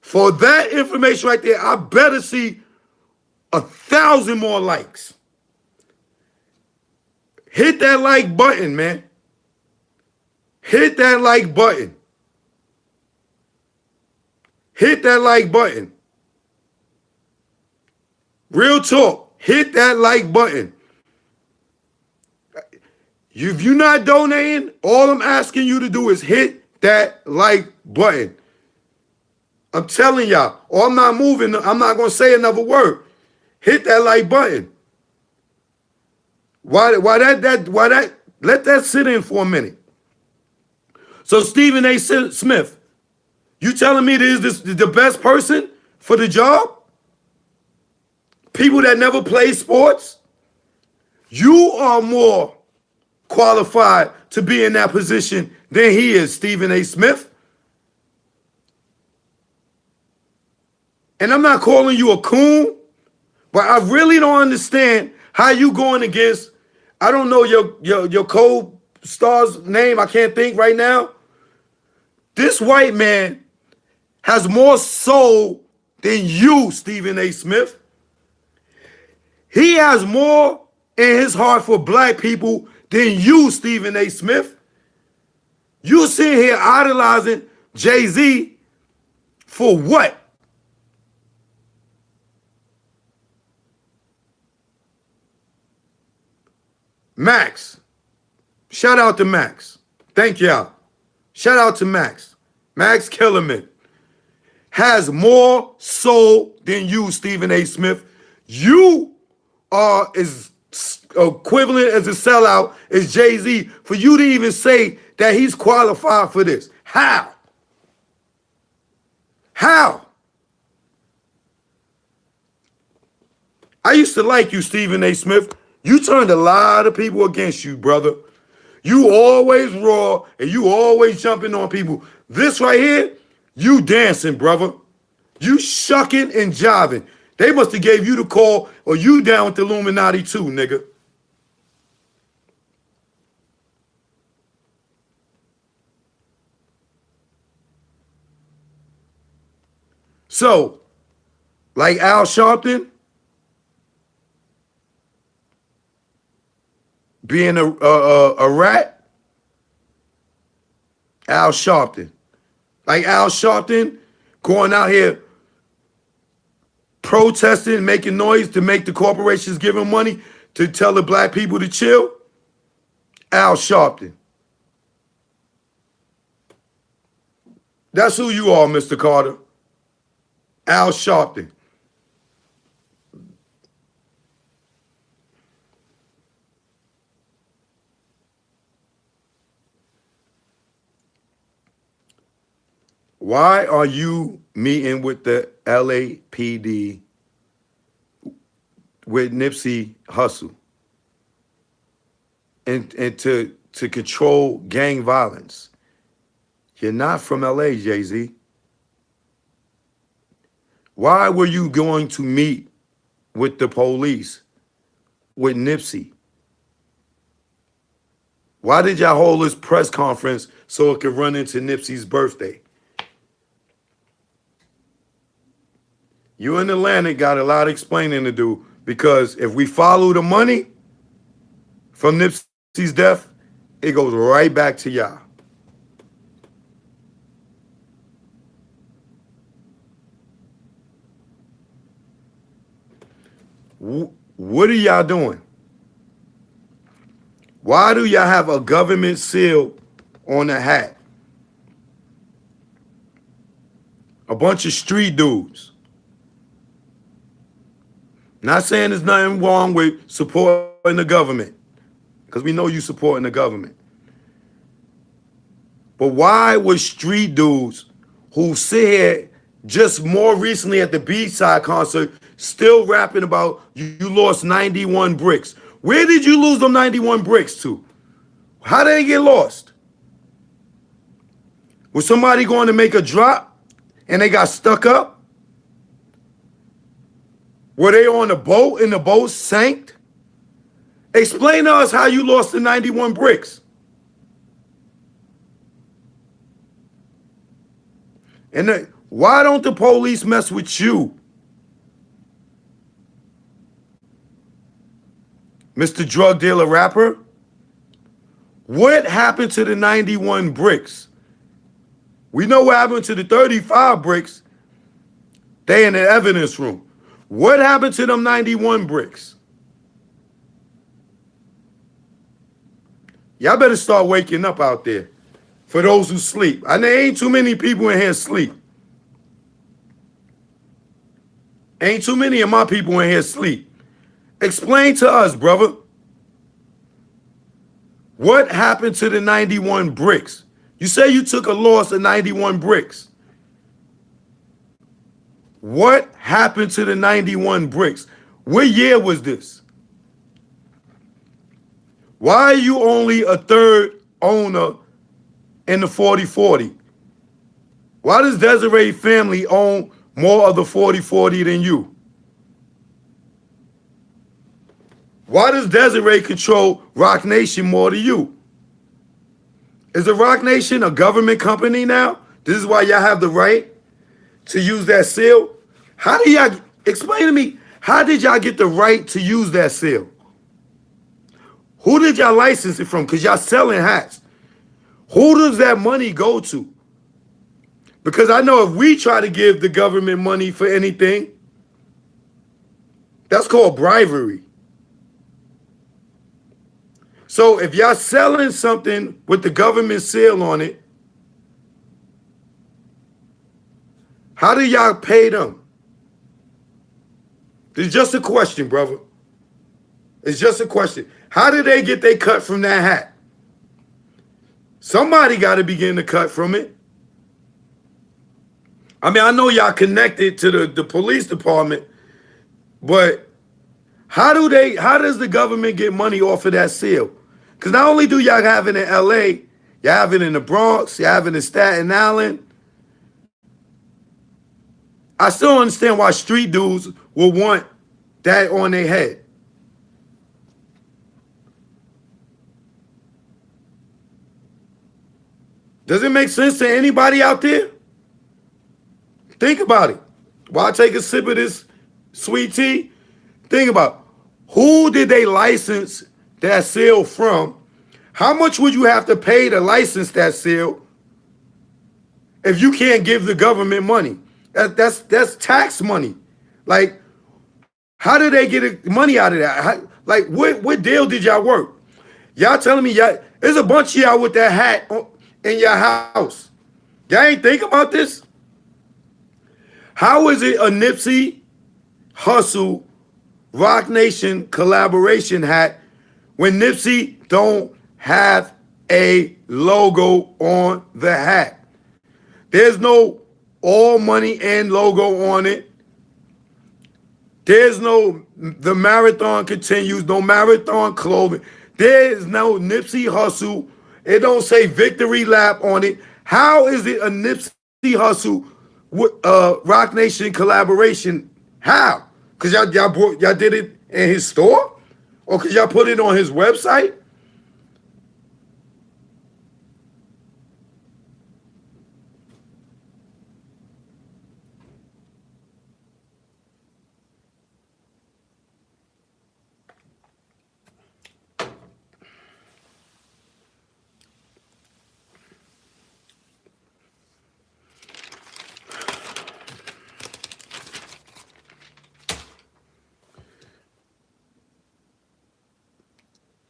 For that information right there, I better see 1,000 more likes. Hit that like button, man. Hit that like button. Hit that like button. Real talk. Hit that like button. If you're not donating, all I'm asking you to do is hit that like button. I'm telling y'all, or I'm not moving. I'm not going to say another word. Hit that like button. Why that? Let that sit in for a minute. So Stephen A. Smith, you telling me this the best person for the job? People that never play sports? You are more qualified to be in that position than he is, Stephen A. Smith. And I'm not calling you a coon, but I really don't understand how you going against, I don't know your co-star's name, I can't think right now. This white man has more soul than you, Stephen A. Smith. He has more in his heart for black people than you, Stephen A. Smith. You sitting here idolizing Jay-Z for what? Max. Shout out to Max. Thank y'all. Shout out to Max. Max Kellerman has more soul than you, Stephen A. Smith. You are as equivalent as a sellout as Jay-Z for you to even say that he's qualified for this. How? How? I used to like you, Stephen A. Smith. You turned a lot of people against you, brother. You always raw and you always jumping on people. This right here, you dancing, brother. You shucking and jiving. They must have gave you the call or you down with the Illuminati too, nigga. So, like Al Sharpton, being a rat, Al Sharpton. Like Al Sharpton going out here protesting, making noise to make the corporations give him money to tell the black people to chill. Al Sharpton. That's who you are, Mr. Carter. Al Sharpton. Why are you meeting with the LAPD with Nipsey Hussle and to control gang violence? You're not from LA, Jay-Z. Why were you going to meet with the police with Nipsey? Why did y'all hold this press conference so it could run into Nipsey's birthday? You in Atlanta got a lot of explaining to do because if we follow the money from Nipsey's death, it goes right back to y'all. What are y'all doing? Why do y'all have a government seal on the hat? A bunch of street dudes. Not saying there's nothing wrong with supporting the government, because we know you supporting the government. But why would street dudes who sit here just more recently at the B-side concert, still rapping about you lost 91 bricks. Where did you lose them 91 bricks to? How did they get lost? Was somebody going to make a drop and they got stuck up? Were they on a boat and the boat sank? Explain to us how you lost the 91 bricks. And why don't the police mess with you? Mr. Drug Dealer Rapper? What happened to the 91 bricks? We know what happened to the 35 bricks. They in the evidence room. What happened to them 91 bricks? Y'all better start waking up out there. For those who sleep. I know ain't too many people in here sleep. Ain't too many of my people in here sleep. Explain to us, brother. What happened to the 91 bricks? You say you took a loss of 91 bricks. What happened to the 91 bricks? What year was this? Why are you only a third owner in the 40-40? Why does Desiree family own more of the 40-40 than you? Why does Desiree control Rock Nation more than you? Is the Rock Nation a government company now? This is why y'all have the right to use that seal? How do y'all, explain to me, how did y'all get the right to use that seal? Who did y'all license it from? Because y'all selling hats. Who does that money go to? Because I know if we try to give the government money for anything, that's called bribery. So if y'all selling something with the government seal on it, how do y'all pay them? It's just a question, brother. It's just a question. How did they get their cut from that hat? Somebody got to begin to cut from it. I mean, I know y'all connected to the police department, but how does the government get money off of that seal? Because not only do y'all have it in LA, y'all have it in the Bronx, y'all have it in Staten Island. I still don't understand why street dudes will want that on their head. Does it make sense to anybody out there? Think about it. While I take a sip of this sweet tea, think about who did they license that seal from? How much would you have to pay to license that seal if you can't give the government money? That's tax money. Like, how did they get money out of that? Like, what deal did y'all work? Y'all telling me there's a bunch of y'all with that hat in your house. Y'all ain't think about this? How is it a Nipsey Hussle Rock Nation collaboration hat when Nipsey don't have a logo on the hat? There's no All Money In logo on it. There's no The Marathon Continues, no Marathon Clothing. There's no Nipsey Hussle. It don't say Victory Lap on it. How is it a Nipsey Hussle Rock Nation collaboration? How? Because y'all did it in his store? Or because y'all put it on his website?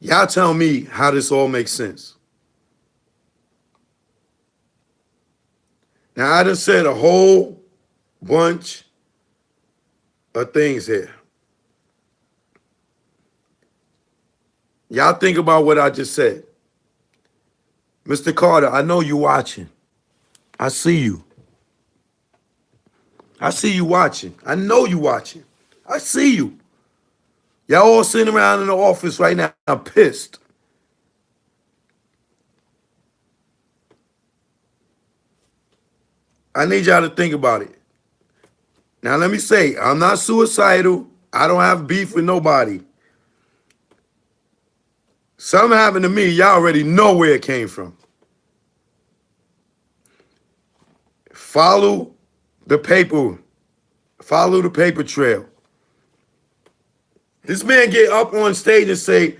Y'all tell me how this all makes sense. Now, I done said a whole bunch of things here. Y'all think about what I just said. Mr. Carter, I know you watching. I see you. I see you watching. I know you watching. I see you. Y'all all sitting around in the office right now pissed. I need y'all to think about it. Now let me say, I'm not suicidal. I don't have beef with nobody. Something happened to me, y'all already know where it came from. Follow the paper. Follow the paper trail. This man get up on stage and say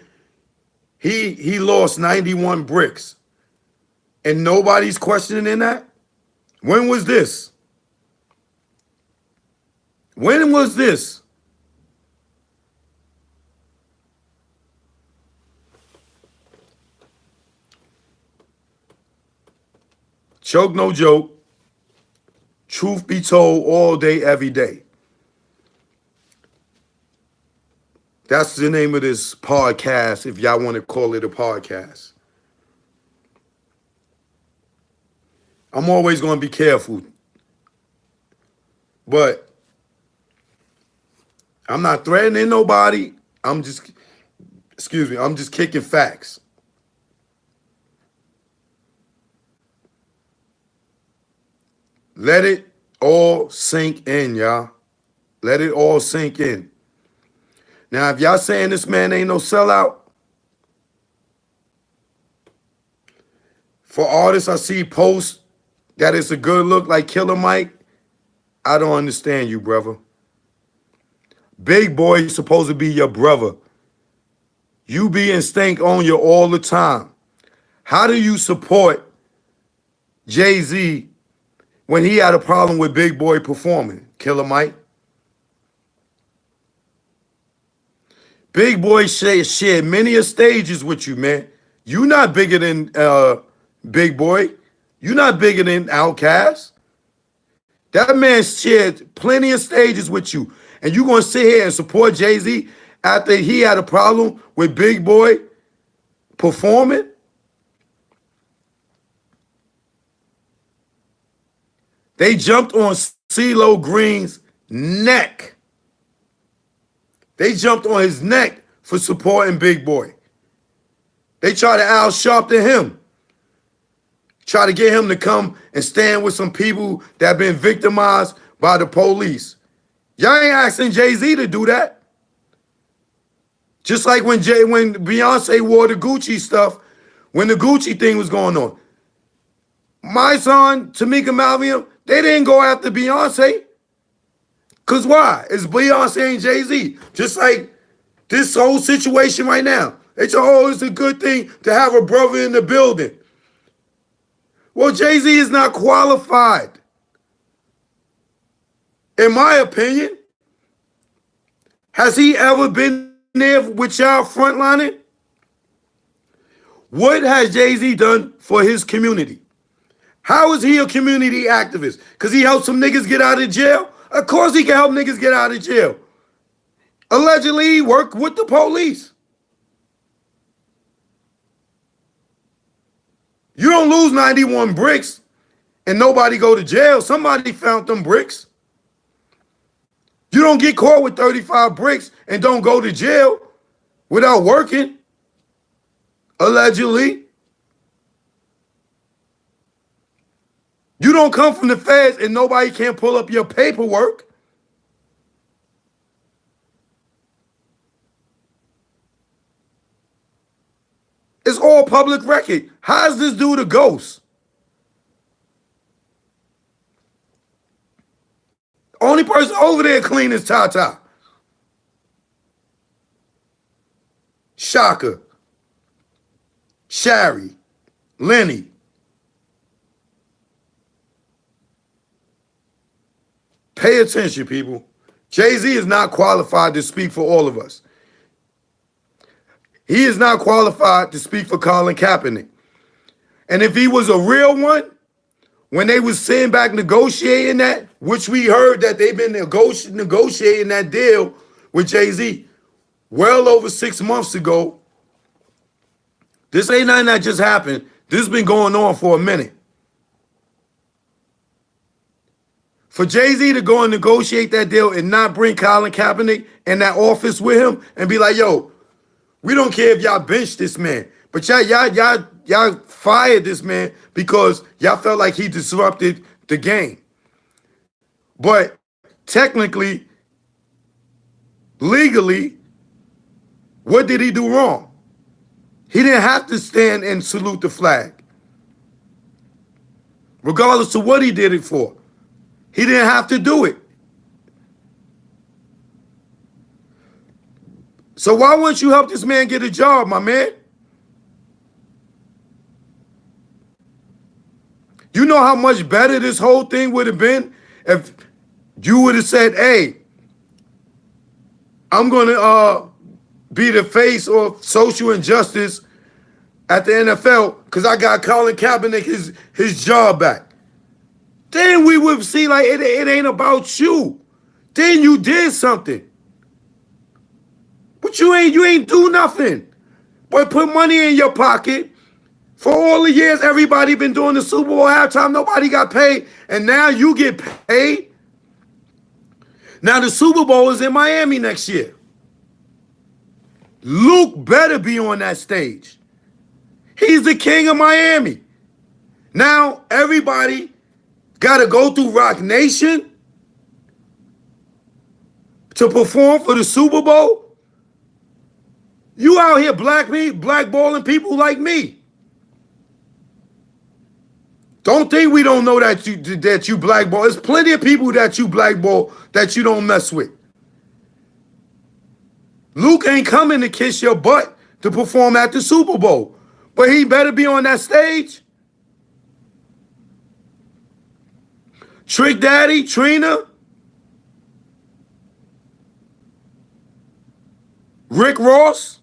he lost 91 bricks. And nobody's questioning that? When was this? When was this? Choke no joke. Truth be told all day, every day. That's the name of this podcast, if y'all want to call it a podcast. I'm always going to be careful. But I'm not threatening nobody. I'm just kicking facts. Let it all sink in, y'all. Let it all sink in. Now, if y'all saying this man ain't no sellout, for artists I see posts that it's a good look like Killer Mike, I don't understand you, brother. Big Boy is supposed to be your brother. You be in Stank on you all the time. How do you support Jay-Z when he had a problem with Big Boy performing? Killer Mike. Big Boy shared many stages with you, man. You not bigger than Big Boy. You not bigger than Outkast. That man shared plenty of stages with you. And you going to sit here and support Jay-Z after he had a problem with Big Boy performing? They jumped on CeeLo Green's neck. They jumped on his neck for supporting Big Boy. They tried to out-sharpen him. Try to get him to come and stand with some people that have been victimized by the police. Y'all ain't asking Jay-Z to do that. Just like when Beyonce wore the Gucci stuff, when the Gucci thing was going on. My son, Tamika Malvium, they didn't go after Beyonce. Because why? It's Beyonce and Jay-Z. Just like this whole situation right now. They say, oh, it's a good thing to have a brother in the building. Well, Jay-Z is not qualified. In my opinion, has he ever been there with y'all frontlining? What has Jay-Z done for his community? How is he a community activist? Because he helped some niggas get out of jail? Of course he can help niggas get out of jail. Allegedly, he worked with the police. You don't lose 91 bricks and nobody go to jail. Somebody found them bricks. You don't get caught with 35 bricks and don't go to jail without working, allegedly. You don't come from the feds and nobody can pull up your paperwork. It's all public record. How is this dude a ghost? Only person over there clean is Tata. Shaka. Shari. Lenny. Pay attention, people. Jay-Z is not qualified to speak for all of us. He is not qualified to speak for Colin Kaepernick. And if he was a real one, when they was sitting back negotiating that, which we heard that they've been negotiating that deal with Jay-Z well over 6 months ago, this ain't nothing that just happened. This has been going on for a minute. For Jay-Z to go and negotiate that deal and not bring Colin Kaepernick in that office with him and be like, yo, we don't care if y'all bench this man, but y'all fired this man because y'all felt like he disrupted the game. But technically, legally, what did he do wrong? He didn't have to stand and salute the flag, regardless of what he did it for. He didn't have to do it. So why wouldn't you help this man get a job, my man? You know how much better this whole thing would have been if you would have said, hey, I'm going to be the face of social injustice at the NFL because I got Colin Kaepernick his job back. Then we would see like it ain't about you. Then you did something. But you ain't do nothing. But put money in your pocket. For all the years everybody been doing the Super Bowl halftime, nobody got paid. And now you get paid. Now the Super Bowl is in Miami next year. Luke better be on that stage. He's the king of Miami. Now everybody got to go through Rock Nation to perform for the Super Bowl. You out here blackballing people like me. Don't think we don't know that you blackball. There's plenty of people that you blackball that you don't mess with. Luke ain't coming to kiss your butt to perform at the Super Bowl, but he better be on that stage. Trick Daddy, Trina, Rick Ross,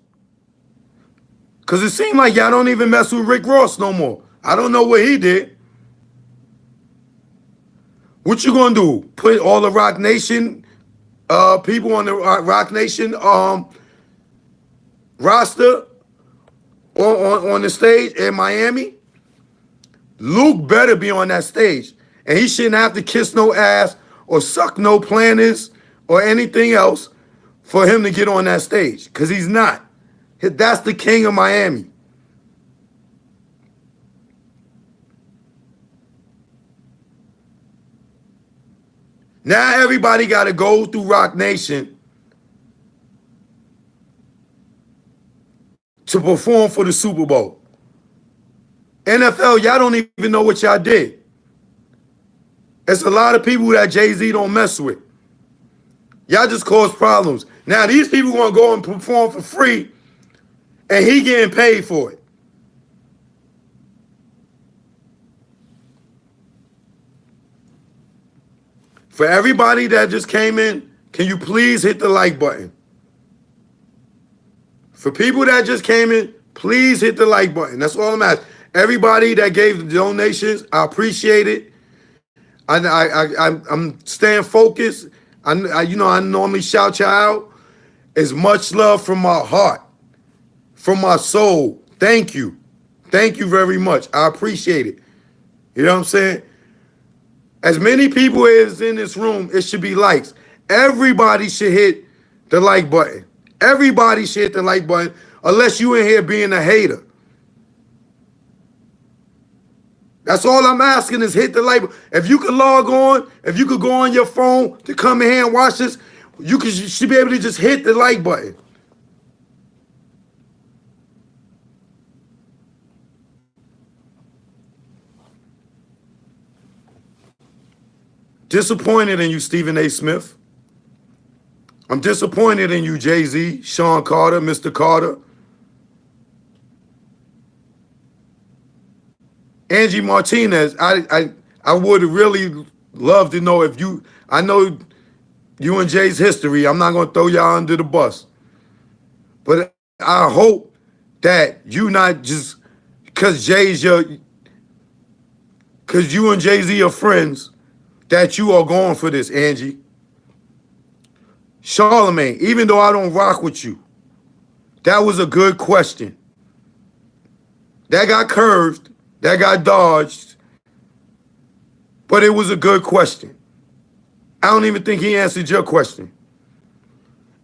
because it seemed like y'all don't even mess with Rick Ross no more. I don't know what he did. What you gonna do? Put all the Rock Nation people on the Rock Nation roster on the stage in Miami? Luke better be on that stage. And he shouldn't have to kiss no ass or suck no planters or anything else for him to get on that stage. Because he's not. That's the king of Miami. Now everybody got to go through Rock Nation to perform for the Super Bowl. NFL, y'all don't even know what y'all did. It's a lot of people that Jay-Z don't mess with. Y'all just cause problems. Now these people want to go and perform for free and he getting paid for it. For everybody that just came in, can you please hit the like button? For people that just came in, please hit the like button. That's all I'm asking. Everybody that gave the donations, I appreciate it. I'm staying focused. I normally shout y'all out. It's much love from my heart, from my soul. Thank you. Thank you very much. I appreciate it. You know what I'm saying? As many people as in this room, it should be likes. Everybody should hit the like button. Everybody should hit the like button, unless you in here being a hater. That's all I'm asking is hit the like button. If you could log on, if you could go on your phone to come in here and watch this, you should be able to just hit the like button. Disappointed in you, Stephen A. Smith. I'm disappointed in you, Jay-Z, Sean Carter, Mr. Carter. Angie Martinez, I would really love to know if you, I know you and Jay's history. I'm not going to throw y'all under the bus. But I hope that you not just, because you and Jay-Z are friends, that you are going for this, Angie. Charlemagne, even though I don't rock with you, that was a good question. That got curved. That got dodged, but it was a good question. I don't even think he answered your question.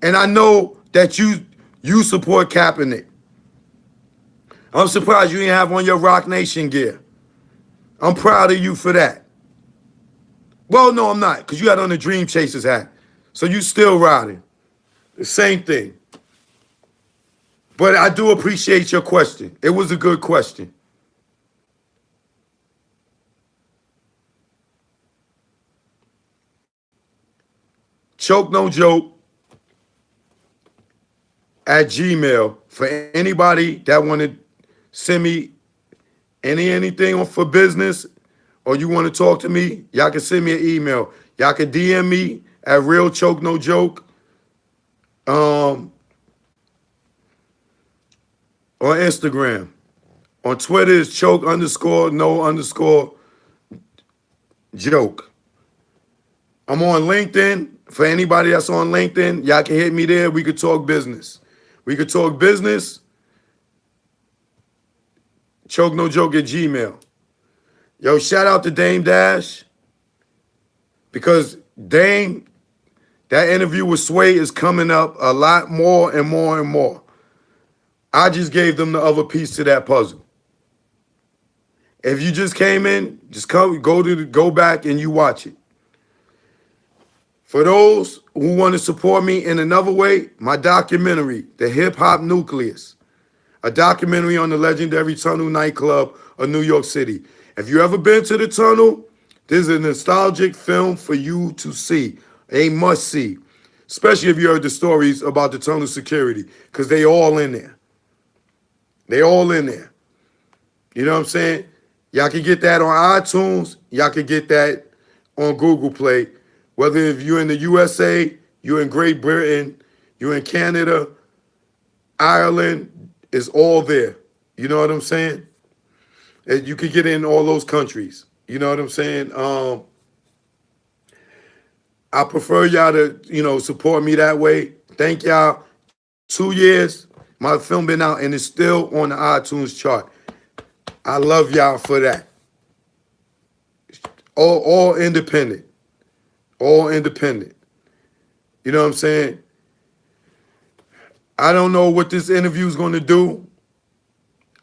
And I know that you support Kaepernick. I'm surprised you didn't have on your Rock Nation gear. I'm proud of you for that. Well, no, I'm not, because you had on the Dream Chasers hat. So you still riding. The same thing. But I do appreciate your question. It was a good question. Choke No Joke at Gmail for anybody that want to send me anything for business, or you want to talk to me, y'all can send me an email. Y'all can DM me at Real Choke No Joke. On Instagram. On Twitter is choke_no_joke. I'm on LinkedIn. For anybody that's on LinkedIn, y'all can hit me there. We could talk business. We could talk business. Choke No Joke at Gmail. Yo, shout out to Dame Dash. Because Dame, that interview with Sway is coming up a lot more and more and more. I just gave them the other piece to that puzzle. If you just came in, just go back and you watch it. For those who want to support me in another way, my documentary, The Hip-Hop Nucleus, a documentary on the legendary Tunnel Nightclub of New York City. If you ever been to the Tunnel, this is a nostalgic film for you to see, a must-see, especially if you heard the stories about the Tunnel security, because they all in there. They all in there. You know what I'm saying? Y'all can get that on iTunes. Y'all can get that on Google Play. Whether if you're in the USA, you're in Great Britain, you're in Canada, Ireland, it's all there. You know what I'm saying? And you can get in all those countries. You know what I'm saying? I prefer y'all to, support me that way. Thank y'all. 2 years, my film been out and it's still on the iTunes chart. I love y'all for that. All independent. All independent. You know what I'm saying? I don't know what this interview is going to do.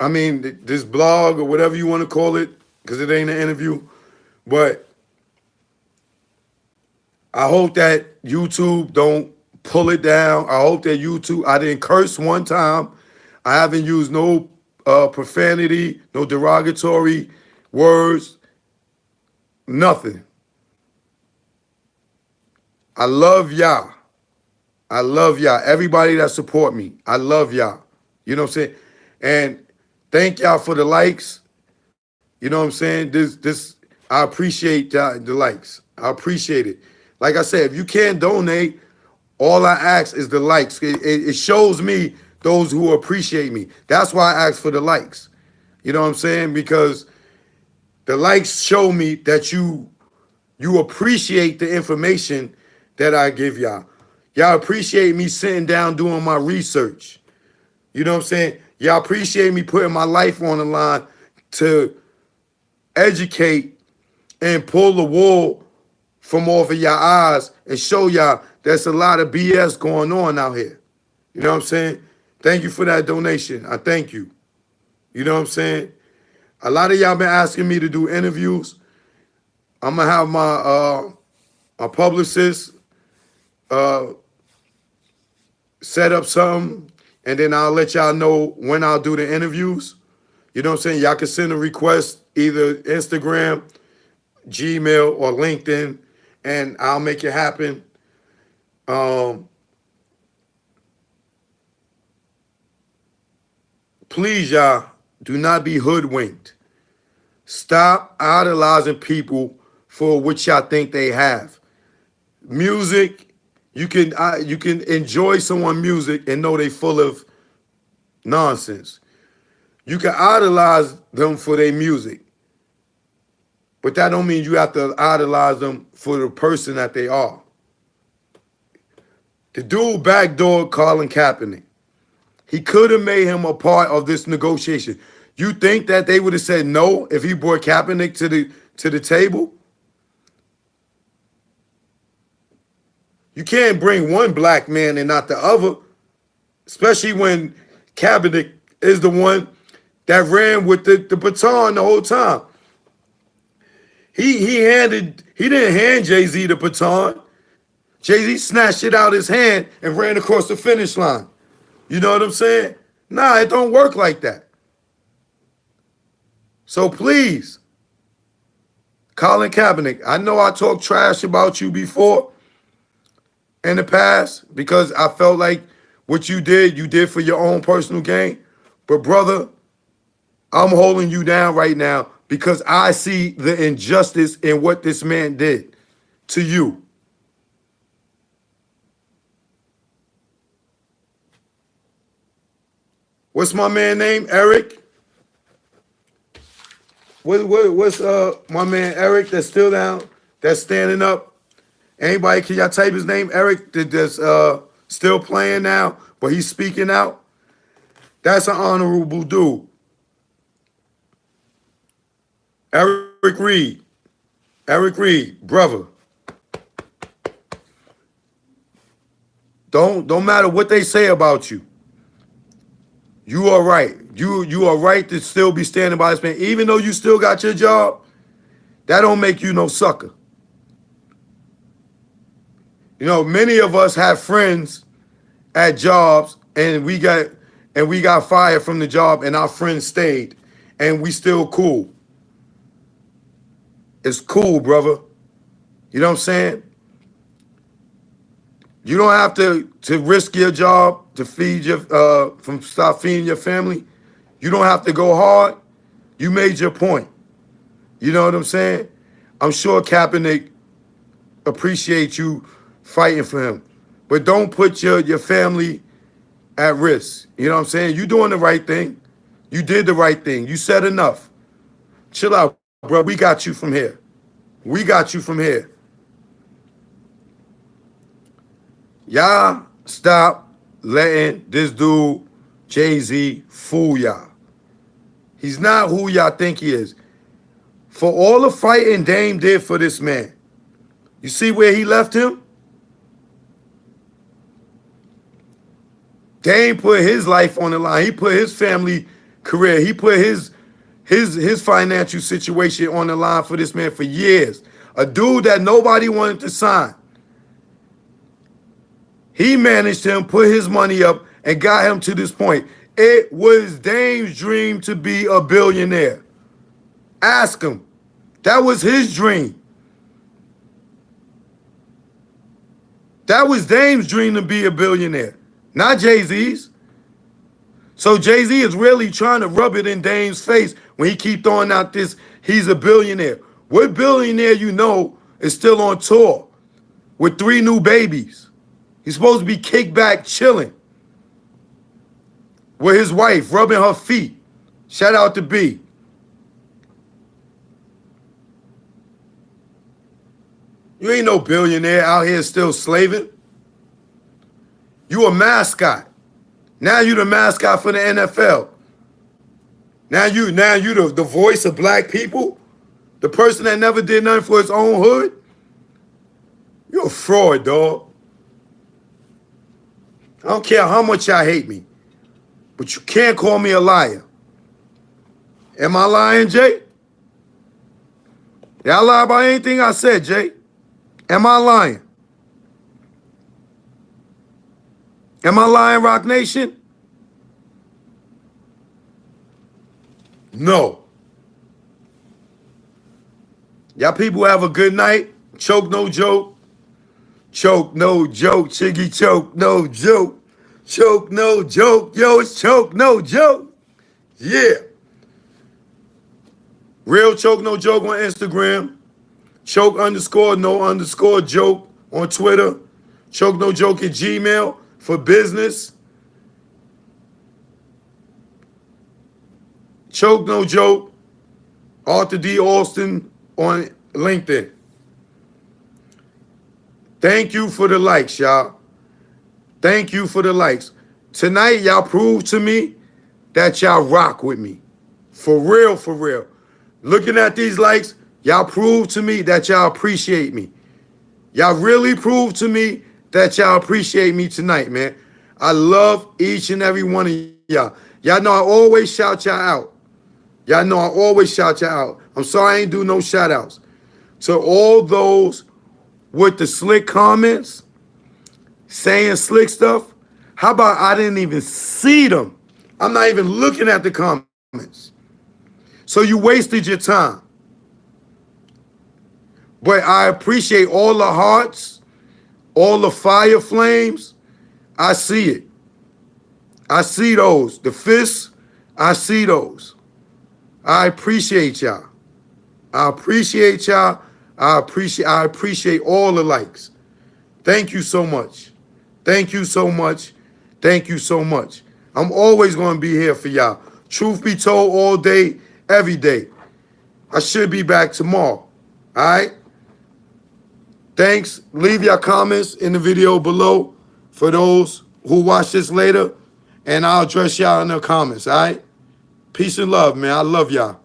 I mean, this blog or whatever you want to call it, because it ain't an interview. But I hope that YouTube don't pull it down. I hope that I didn't curse one time. I haven't used no profanity, no derogatory words, nothing. I love y'all. I love y'all. Everybody that support me, I love y'all. You know what I'm saying? And thank y'all for the likes. You know what I'm saying? I appreciate the likes. I appreciate it. Like I said, if you can't donate, all I ask is the likes. It shows me those who appreciate me. That's why I ask for the likes. You know what I'm saying? Because the likes show me that you appreciate the information that I give y'all. Y'all appreciate me sitting down doing my research. You know what I'm saying? Y'all appreciate me putting my life on the line to educate and pull the wool from off of y'all eyes and show y'all there's a lot of BS going on out here. You know what I'm saying? Thank you for that donation. I thank you. You know what I'm saying? A lot of y'all been asking me to do interviews. I'm gonna have my publicist set up something, and then I'll let y'all know when I'll do the interviews. You know what I'm saying? Y'all can send a request either Instagram, Gmail, or LinkedIn, and I'll make it happen. Please, y'all, do not be hoodwinked. Stop idolizing people for what y'all think they have. Music, you can enjoy someone's music and know they full of nonsense. You can idolize them for their music, but that don't mean you have to idolize them for the person that they are. The dude backdoored Colin Kaepernick. He could have made him a part of this negotiation. You think that they would have said no if he brought Kaepernick to the table? You can't bring one black man and not the other, especially when Kaepernick is the one that ran with the baton the whole time. He didn't hand Jay-Z the baton. Jay-Z snatched it out his hand and ran across the finish line. You know what I'm saying? Nah, it don't work like that. So please, Colin Kaepernick, I know I talked trash about you before in the past because I felt like what you did for your own personal gain. But brother, I'm holding you down right now because I see the injustice in what this man did to you. What's my man name? Eric? What's my man Eric that's still down, that's standing up? Anybody, can y'all type his name? Eric that's still playing now, but he's speaking out. That's an honorable dude. Eric Reed. Eric Reed, brother. Don't matter what they say about you. You are right. You are right to still be standing by this man. Even though you still got your job, that don't make you no sucker. You know, many of us have friends at jobs and we got fired from the job and our friends stayed and we still cool. It's cool, brother. You know what I'm saying? You don't have to risk your job to feed stop feeding your family. You don't have to go hard. You made your point. You know what I'm saying? I'm sure Kaepernick appreciates you fighting for him. But don't put your family at risk. You know what I'm saying? You're doing the right thing. You did the right thing. You said enough. Chill out, bro. We got you from here. We got you from here. Y'all stop letting this dude, Jay-Z, fool y'all. He's not who y'all think he is. For all the fighting Dame did for this man, you see where he left him? Dame put his life on the line. He put his family career. He put his financial situation on the line for this man for years. A dude that nobody wanted to sign. He managed him, put his money up, and got him to this point. It was Dame's dream to be a billionaire. Ask him. That was his dream. That was Dame's dream to be a billionaire, not Jay-Z's. So Jay-Z is really trying to rub it in Dame's face when he keep throwing out this, he's a billionaire. What billionaire you know is still on tour with 3 new babies? He's supposed to be kicked back chilling with his wife, rubbing her feet. Shout out to B. You ain't no billionaire out here still slaving. You a mascot. Now you the mascot for the NFL. Now you the voice of black people. The person that never did nothing for his own hood. You're a fraud, dog. I don't care how much y'all hate me, but you can't call me a liar. Am I lying, Jay? Did I lie about anything I said, Jay? Am I lying? Am I lying, Rock Nation? No. Y'all people have a good night. Choke, no joke. Choke, no joke. Chiggy choke, no joke. Choke, no joke. Yo, it's choke, no joke. Yeah. Real choke, no joke on Instagram. Choke _ no _ joke on Twitter. Choke, no joke at Gmail for business. Choke, no joke. Arthur D. Alston on LinkedIn. Thank you for the likes, y'all. Thank you for the likes. Tonight, y'all proved to me that y'all rock with me. For real, for real. Looking at these likes, y'all proved to me that y'all appreciate me. Y'all really proved to me that y'all appreciate me tonight, man. I love each and every one of y'all. Y'all know I always shout y'all out. Y'all know I always shout y'all out. I'm sorry I ain't do no shout outs. To all those with the slick comments, saying slick stuff, how about I didn't even see them? I'm not even looking at the comments. So you wasted your time. But I appreciate all the hearts, all the fire flames. I see it. I see those. The fists, I see those. I appreciate y'all. I appreciate y'all. I appreciate all the likes. Thank you so much. Thank you so much. Thank you so much. I'm always going to be here for y'all. Truth be told, all day, every day. I should be back tomorrow. All right? Thanks. Leave your comments in the video below for those who watch this later, and I'll address y'all in the comments, all right? Peace and love, man. I love y'all.